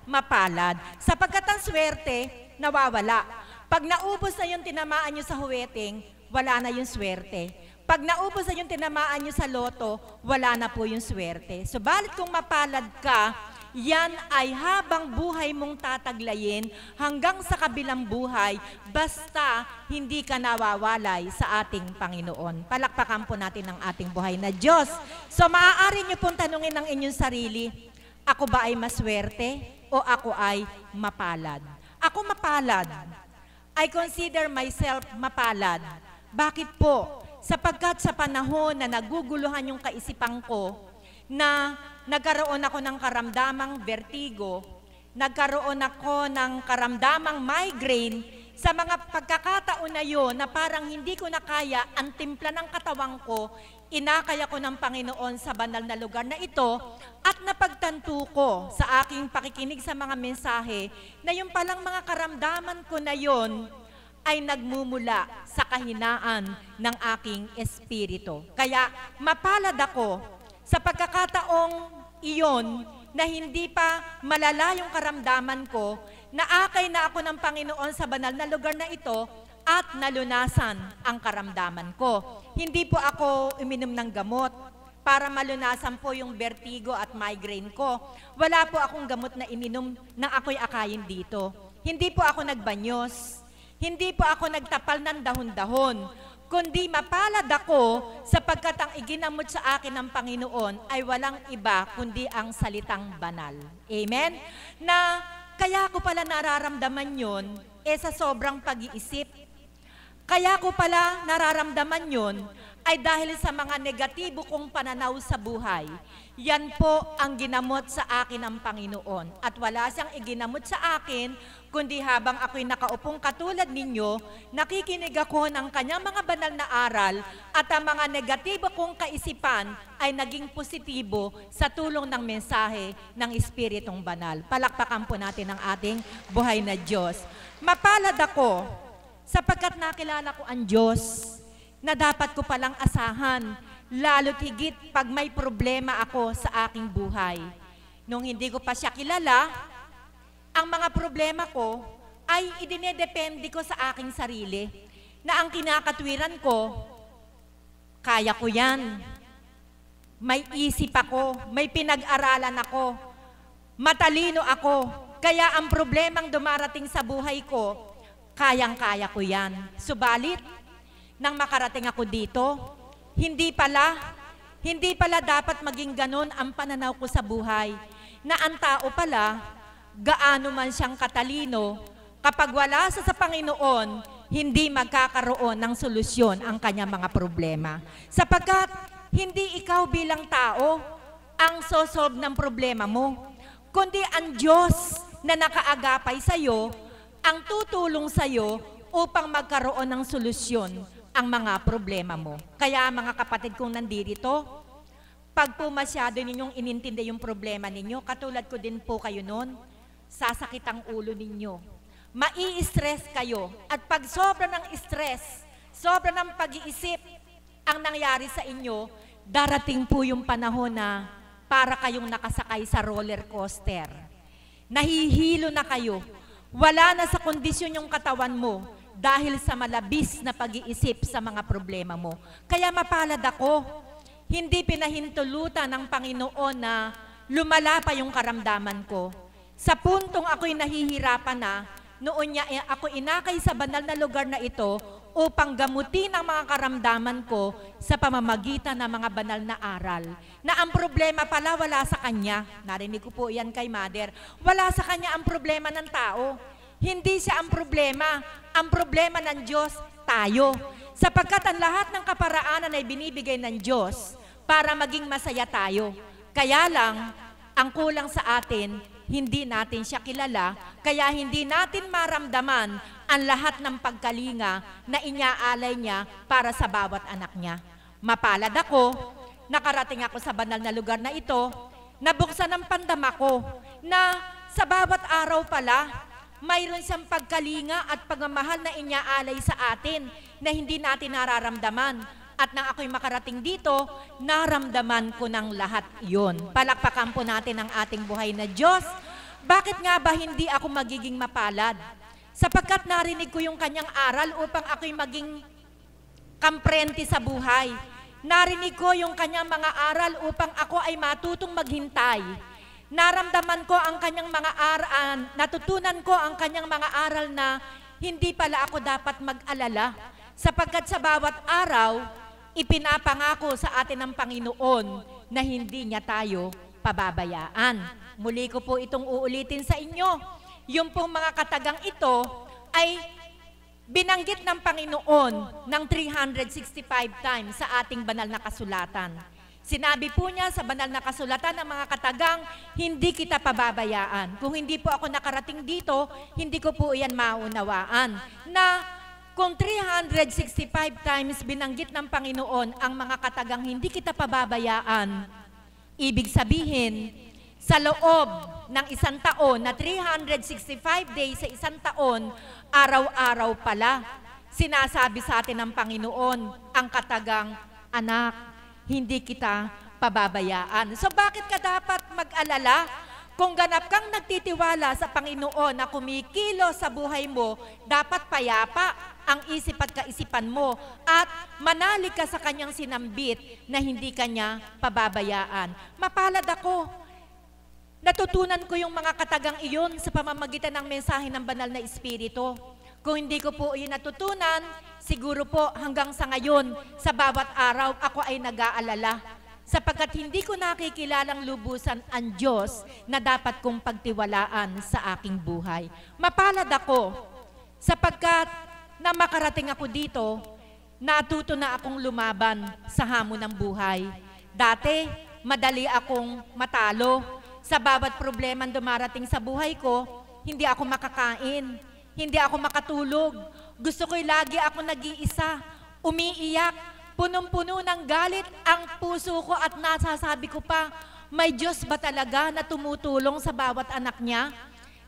Mapalad. Sapagkat ang swerte, nawawala. Pag naubos na yung tinamaan nyo sa huweting, wala na yung swerte. Pag naubos na yung tinamaan nyo sa loto, wala na po yung swerte. Subalit kung mapalad ka, yan ay habang buhay mong tataglayin hanggang sa kabilang buhay, basta hindi ka nawawalay sa ating Panginoon. Palakpakan po natin ang ating buhay na Diyos. So maaari nyo pong tanungin ang inyong sarili, ako ba ay maswerte o ako ay mapalad? Ako mapalad. I consider myself mapalad. Bakit po? Sapagkat sa panahon na naguguluhan yung kaisipan ko, na nagkaroon ako ng karamdamang vertigo, nagkaroon ako ng karamdamang migraine, sa mga pagkakataon na yun na parang hindi ko na kaya ang timpla ng katawan ko, inakay ako ng Panginoon sa banal na lugar na ito at napagtanto ko sa aking pakikinig sa mga mensahe na yung palang mga karamdaman ko na yon ay nagmumula sa kahinaan ng aking espiritu. Kaya mapalad ako sa pagkakataong iyon na hindi pa malala yung karamdaman ko, naakay na ako ng Panginoon sa banal na lugar na ito at nalunasan ang karamdaman ko. Hindi po ako uminom ng gamot para malunasan po yung vertigo at migraine ko. Wala po akong gamot na ininom na ako'y akayin dito. Hindi po ako nagbanyos. Hindi po ako nagtapal ng dahon-dahon. Kundi mapalad ako sapagkat ang iginamot sa akin ng Panginoon ay walang iba kundi ang salitang banal. Amen? Na kaya ko pala nararamdaman yon sa sobrang pag-iisip. Kaya ko pala nararamdaman yon ay dahil sa mga negatibo kong pananaw sa buhay. Yan po ang ginamot sa akin ng Panginoon. At wala siyang iginamot sa akin, kundi habang ako'y nakaupong katulad ninyo, nakikinig ako ng kanyang mga banal na aral at ang mga negatibo kong kaisipan ay naging positibo sa tulong ng mensahe ng Espiritong Banal. Palakpakan po natin ang ating buhay na Diyos. Mapalad ako sapagkat nakilala ko ang Diyos na dapat ko palang asahan, lalo't higit pag may problema ako sa aking buhay. Nung hindi ko pa siya kilala, ang mga problema ko ay idinedepende ko sa aking sarili, na ang kinakatwiran ko, kaya ko yan. May isip ako, may pinag-aralan ako, matalino ako, kaya ang problemang dumarating sa buhay ko, kayang-kaya ko yan. Subalit, nang makarating ako dito, hindi pala dapat maging ganon ang pananaw ko sa buhay, na ang tao pala, gaano man siyang katalino, kapag wala sa Panginoon, hindi magkakaroon ng solusyon ang kanyang mga problema. Sapagkat hindi ikaw bilang tao ang sosolve ng problema mo, kundi ang Diyos na nakaagapay sa iyo, ang tutulong sa iyo upang magkaroon ng solusyon ang mga problema mo. Kaya mga kapatid kong nandito, pag po masyado ninyong inintindi yung problema ninyo, katulad ko din po kayo noon, sasakit ang ulo ninyo. Mai-stress kayo. At pag sobra ng stress, sobra ng pag-iisip ang nangyari sa inyo, darating po yung panahon na para kayong nakasakay sa roller coaster. Nahihilo na kayo. Wala na sa kondisyon yung katawan mo. dahil sa malabis na pag-iisip sa mga problema mo. Kaya mapalad ako, hindi pinahintulutan ng Panginoon na lumala pa yung karamdaman ko. Sa puntong ako'y nahihirapan na, noon niya ako inakay sa banal na lugar na ito upang gamutin ang mga karamdaman ko sa pamamagitan ng mga banal na aral. Na ang problema pala wala sa Kanya. Narinig ko po yan kay Mother. Wala sa Kanya ang problema ng tao. Hindi siya ang problema. Ang problema ng Diyos, tayo. Sapagkat ang lahat ng kaparaanan ay binibigay ng Diyos para maging masaya tayo. Kaya lang, ang kulang sa atin, hindi natin siya kilala, kaya hindi natin maramdaman ang lahat ng pagkalinga na inyaalay niya para sa bawat anak niya. Mapalad ako, nakarating ako sa banal na lugar na ito, nabuksan ang pandama ko na sa bawat araw pala, mayroon siyang pagkalinga at pagmamahal na inyaalay sa atin na hindi natin nararamdaman. At nang ako'y makarating dito, naramdaman ko ng lahat iyon. Palakpakan po natin ang ating buhay na Diyos. Bakit nga ba hindi ako magiging mapalad? Sapagkat narinig ko yung kanyang aral upang ako'y maging kamprente sa buhay. Narinig ko yung kanyang mga aral upang ako ay matutong maghintay. Naramdaman ko ang kanyang mga aral, natutunan ko ang kanyang mga aral na hindi pala ako dapat mag-alala. Sapagkat sa bawat araw, ipinapangako sa atin ng Panginoon na hindi niya tayo pababayaan. Muli ko po itong uulitin sa inyo. Yung pong mga katagang ito ay binanggit ng Panginoon ng 365 times sa ating banal na kasulatan. Sinabi po niya sa banal na kasulatan ng mga katagang, hindi kita pababayaan. Kung hindi po ako nakarating dito, hindi ko po iyan maunawaan. Na kung 365 times binanggit ng Panginoon ang mga katagang hindi kita pababayaan, ibig sabihin, sa loob ng isang taon na 365 days sa isang taon, araw-araw pala, sinasabi sa atin ng Panginoon ang katagang, anak, hindi kita pababayaan. So bakit ka dapat mag-alala? Kung ganap kang nagtitiwala sa Panginoon na kumikilo sa buhay mo, dapat payapa ang isip at kaisipan mo at manalig ka sa kanyang sinambit na hindi kanya pababayaan. Mapalad ako. Natutunan ko yung mga katagang iyon sa pamamagitan ng mensahe ng banal na Espiritu. Kung hindi ko po iyon natutunan, siguro po hanggang sa ngayon, sa bawat araw, ako ay nag-aalala. Sapagkat hindi ko nakikilalang lubusan ang Diyos na dapat kong pagtiwalaan sa aking buhay. Mapalad ako, sapagkat na makarating ako dito, natuto na akong lumaban sa hamon ng buhay. Dati, madali akong matalo. Sa bawat problema dumarating sa buhay ko, hindi ako makakain, hindi ako makatulog. Gusto ko'y lagi ako nag-iisa, umiiyak, punong-puno ng galit ang puso ko at nasasabi ko pa, may Diyos ba talaga na tumutulong sa bawat anak niya?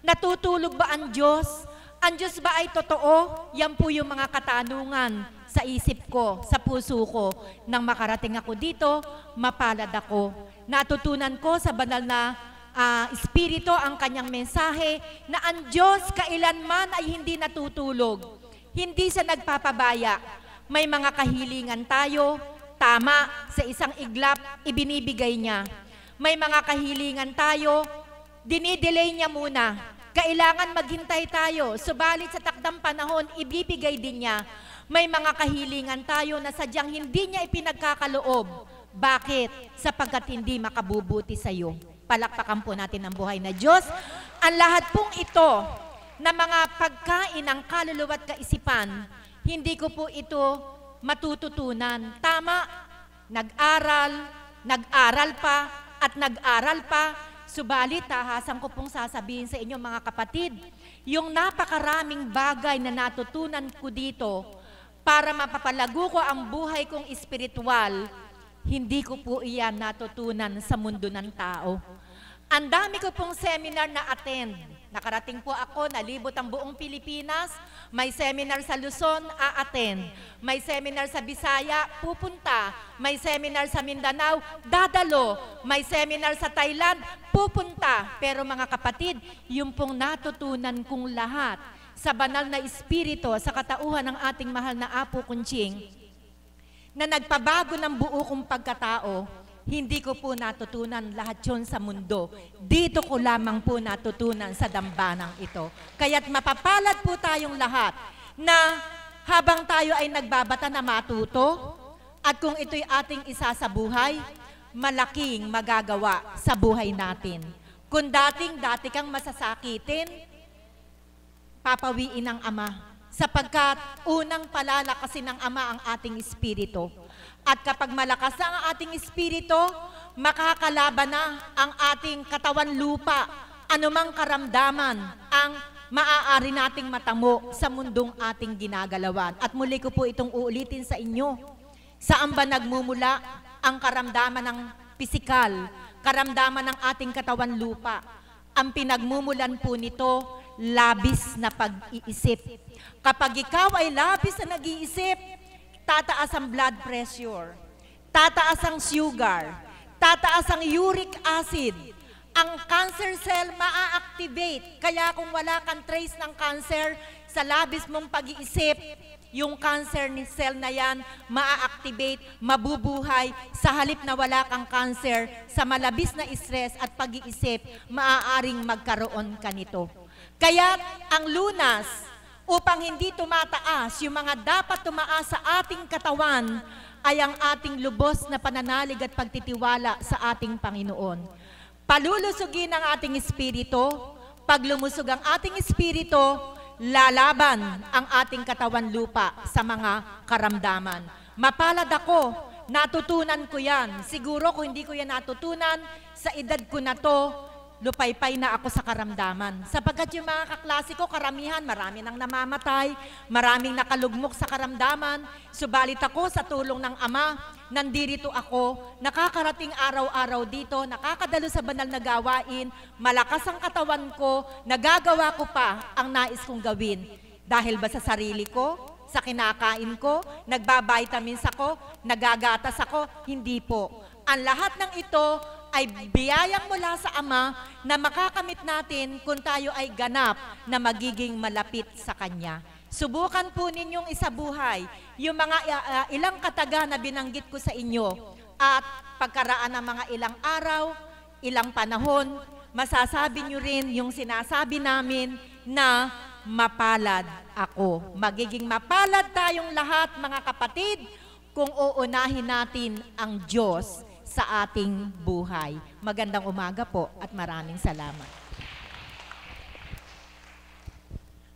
Natutulog ba ang Diyos? Ang Diyos ba ay totoo? Yan po yung mga katanungan sa isip ko, sa puso ko. Nang makarating ako dito, mapalad ako. Natutunan ko sa banal na Espiritu ang kanyang mensahe na ang Diyos kailanman ay hindi natutulog. Hindi siya nagpapabaya. May mga kahilingan tayo, tama, sa isang iglap, ibinibigay niya. May mga kahilingan tayo, dinidelay niya muna. Kailangan maghintay tayo, subalit sa takdang panahon, ibibigay din niya. May mga kahilingan tayo na sadyang hindi niya ipinagkakaloob. Bakit? Sapagkat hindi makabubuti sa iyo. Palakpakan po natin ang buhay na Diyos. Ang lahat pong ito na mga pagkain ng kaluluwa at kaisipan, hindi ko po ito matututunan. Tama, nag-aral pa, subalit tahasan ko pong sasabihin sa inyo mga kapatid, yung napakaraming bagay na natutunan ko dito para mapapalago ko ang buhay kong espiritual, hindi ko po iyan natutunan sa mundo ng tao. Ang dami ko pong seminar na attend. Nakarating po ako, nalibot ang buong Pilipinas. May seminar sa Luzon, a-attend. May seminar sa Bisaya, pupunta. May seminar sa Mindanao, dadalo. May seminar sa Thailand, pupunta. Pero mga kapatid, yung pong natutunan kong lahat sa banal na espiritu, sa katauhan ng ating mahal na Apo Kunching, na nagpabago ng buo kong pagkatao, hindi ko po natutunan lahat yun sa mundo. Dito ko lamang po natutunan sa dambanang ito. Kaya't mapapalad po tayong lahat na habang tayo ay nagbabata na matuto, at kung ito'y ating isa sa buhay, malaking magagawa sa buhay natin. Kung dati kang masasakitin, papawiin ng Ama, sapagkat unang palalakasin ng Ama ang ating espiritu. At kapag malakas na ang ating espiritu, makakalaban na ang ating katawan lupa, anumang karamdaman ang maaari nating matamo sa mundong ating ginagalawan. At muli ko po itong uulitin sa inyo. Saan ba nagmumula ang karamdaman ng pisikal, karamdaman ng ating katawan lupa? Ang pinagmumulan po nito, labis na pag-iisip. Kapag ikaw ay labis na nag-iisip, tataas ang blood pressure, tataas ang sugar, tataas ang uric acid, ang cancer cell maa-activate. Kaya kung wala kang trace ng cancer sa labis mong pag-iisip, yung cancer ni cell na yan maa-activate, mabubuhay. Sa halip na wala kang cancer, sa malabis na stress at pag-iisip, maaaring magkaroon ka nito. Kaya ang lunas, upang hindi tumataas yung mga dapat tumaas sa ating katawan, ay ang ating lubos na pananalig at pagtitiwala sa ating Panginoon. Palulusugin ang ating espiritu. Pag lumusog ang ating espiritu, lalaban ang ating katawan lupa sa mga karamdaman. Mapalad ako, natutunan ko yan. Siguro kung hindi ko yan natutunan, sa edad ko na to, lupaypay na ako sa karamdaman. Sapagkat yung mga kaklase ko, karamihan, marami nang namamatay, maraming nakalugmok sa karamdaman. Subalit ako sa tulong ng Ama, nandirito ako, nakakarating araw-araw dito, nakakadalo sa banal na gawain, malakas ang katawan ko, nagagawa ko pa ang nais kong gawin. Dahil ba sa sarili ko, sa kinakain ko, nagbabitamins ako, nagagatas ako? Hindi po. Ang lahat ng ito ay biyayang mula sa Ama na makakamit natin kung tayo ay ganap na magiging malapit sa Kanya. Subukan po ninyong isabuhay yung mga ilang kataga na binanggit ko sa inyo at pagkaraan ng mga ilang araw, ilang panahon, masasabi nyo rin yung sinasabi namin na mapalad ako. Magiging mapalad tayong lahat mga kapatid kung uunahin natin ang Diyos sa ating buhay. Magandang umaga po at maraming salamat.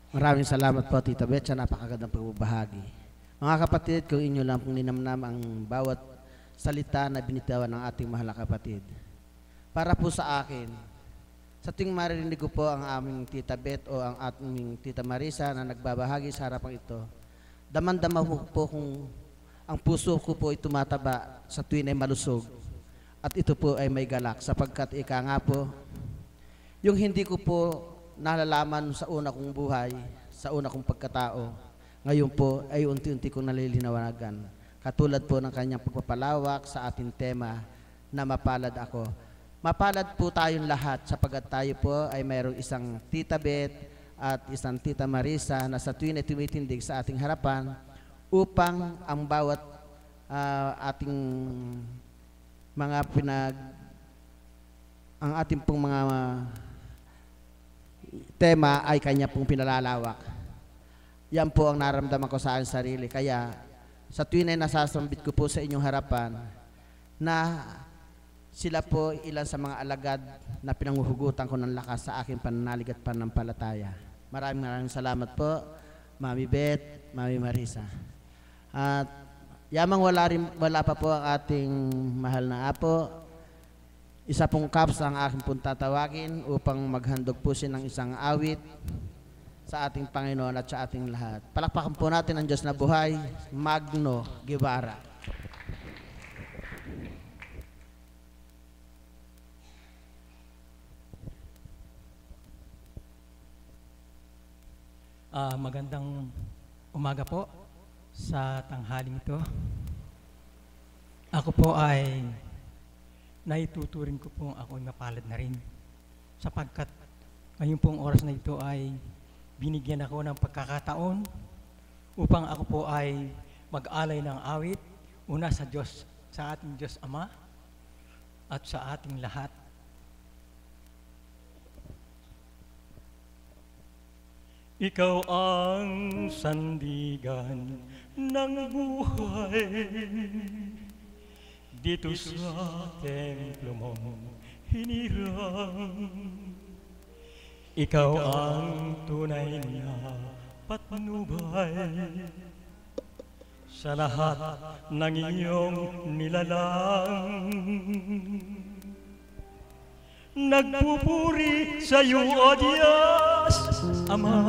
Maraming salamat po, Tita Beth, sa napakagandang pagbabahagi. Mga kapatid, kung inyo lang pong ninamnam ang bawat salita na binitawan ng ating mahal na kapatid. Para po sa akin, sa tuwing maririnig ko po ang aming Tita Beth o ang aming Tita Marisa na nagbabahagi sa harapan ito, daman-dama po kung ang puso ko po ay tumataba sa tuwing ay malusog. At ito po ay may galak sapagkat ika nga po, yung hindi ko po nalalaman sa una kong buhay, sa una kong pagkatao, ngayon po ay unti-unti kong nalilinawagan. Katulad po ng kanyang pagpapalawak sa ating tema na mapalad ako. Mapalad po tayong lahat sapagkat tayo po ay mayroong isang Tita Beth at isang Tita Marisa na sa tuwing ay tumitindig sa ating harapan upang ang bawat ating mga ang ating pong mga tema ay kanya pong pinalalawak. Yan po ang naramdaman ko sa aking sarili. Kaya sa tuwing ay nasasambit ko po sa inyong harapan na sila po ilan sa mga alagad na pinanguhugutan ko ng lakas sa aking pananalig at panampalataya. Maraming salamat po, Mami Beth, Mami Marisa. At yamang wala pa po ang ating mahal na apo, isa pong caps ang aking pong tatawagin upang maghandog po siya ng isang awit sa ating Panginoon at sa ating lahat. Palakpakan po natin ang Diyos na buhay, Magno Guevara. Magandang umaga po sa tanghaling ito. Ako po ay naituturing ko po ako ay mapalad na rin sapagkat ngayon pong oras na ito ay binigyan ako ng pagkakataon upang ako po ay mag-alay ng awit, una sa Diyos, sa ating Diyos Ama at sa ating lahat. Ikaw ang sandigan ng buhay dito sa templo mong hinirang. Ikaw ang tunay na patnubay sa lahat ng iyong nilalang. Nagpupuri sa iyo, O Diyos, Ama.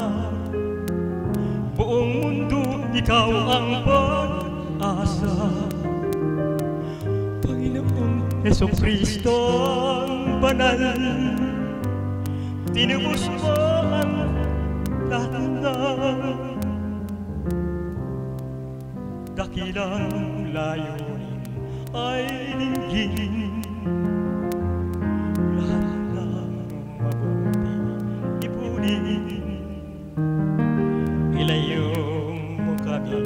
Buong mundo, ikaw ang pag-asa. Panginoong Jesucristo ang banal, tinubos mo ang lahat ng dakilang layunin ay dinggin. Ilayo mo kami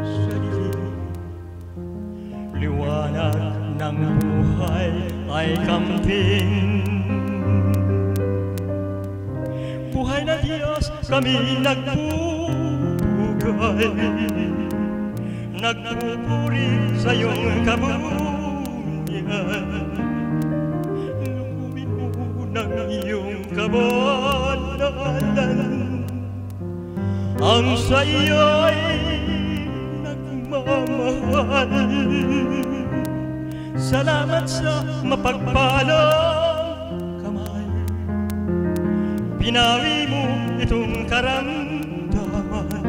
sa dilim. Liwanag ng buhay ay kambing. Buhay na Diyos, kami nagpupugay, nagpupuri sa iyong kabutihan. Lumumin mo ng iyong kabanalan, ang sa iyo'y nagmamahal. Salamat sa mapagpalang kamay, pinawi mo itong karamdaman.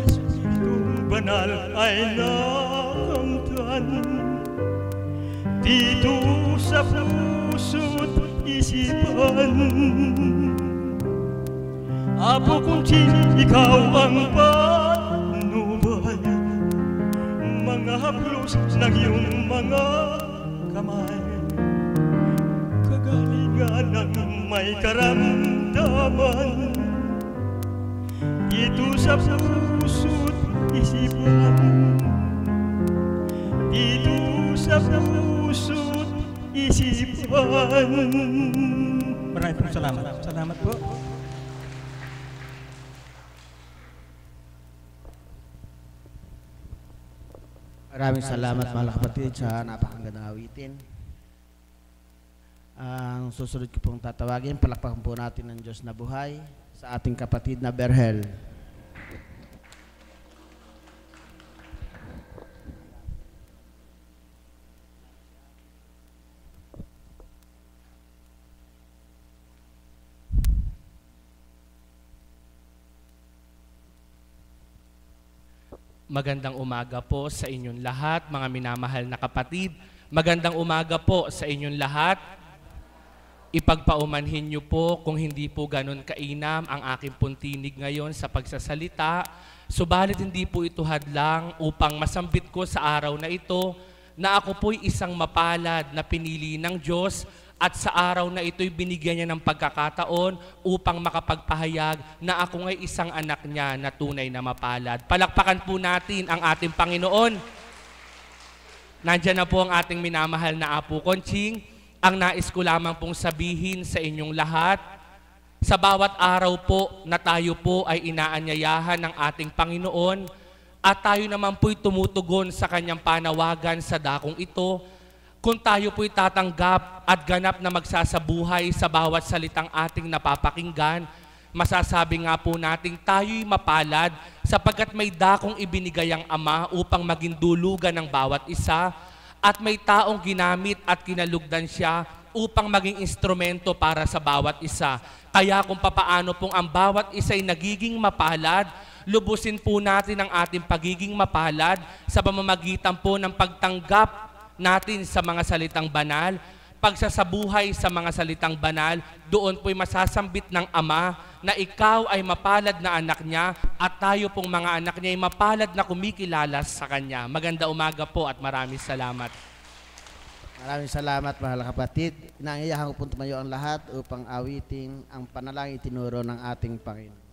Espiritong banal ay nakamtan dito sa puso't isipan. Apo Kunching, ikaw ang patnubay, mga haplos ng iyong mga kamay, kagalingan ng may karamdaman dito sa puso't isipan, dito sa puso't isipan. Maraming salamat. Salamat po. Maraming salamat mga kapatid sa napakagandang awitin. Ang susunod ko pong tatawagin, palakpakan po natin ng Diyos na buhay sa ating kapatid na Berhel. Magandang umaga po sa inyong lahat, mga minamahal na kapatid. Magandang umaga po sa inyong lahat. Ipagpaumanhin niyo po kung hindi po ganun kainam ang aking puntinig ngayon sa pagsasalita. Subalit hindi po ito hadlang upang masambit ko sa araw na ito na ako po'y isang mapalad na pinili ng Diyos, at sa araw na ito'y binigyan niya ng pagkakataon upang makapagpahayag na ako ngay isang anak niya na tunay na mapalad. Palakpakan po natin ang ating Panginoon. Nandiyan na po ang ating minamahal na Apo Kunching. Ang nais ko lamang pong sabihin sa inyong lahat, sa bawat araw po na tayo po ay inaanyayahan ng ating Panginoon at tayo naman po'y tumutugon sa kanyang panawagan sa dakong ito, kung tayo po'y tatanggap at ganap na magsasabuhay sa bawat salitang ating napapakinggan, masasabi nga po natin tayo'y mapalad sapagkat may dakong ibinigay ang Ama upang maging dulugan ng bawat isa, at may taong ginamit at kinalugdan siya upang maging instrumento para sa bawat isa. Kaya kung papaano pong ang bawat isa ay nagiging mapalad, lubusin po natin ang ating pagiging mapalad sa pamamagitan po ng pagtanggap natin sa mga salitang banal, pagsasabuhay sa mga salitang banal. Doon po'y masasambit ng Ama na ikaw ay mapalad na anak niya at tayo pong mga anak niya ay mapalad na kumikilala sa Kanya. Maganda umaga po at maraming salamat. Maraming salamat, mahal kapatid. Inaanyayahan ko po tumayo ang lahat upang awiting ang panalangin itinuro ng ating Panginoon.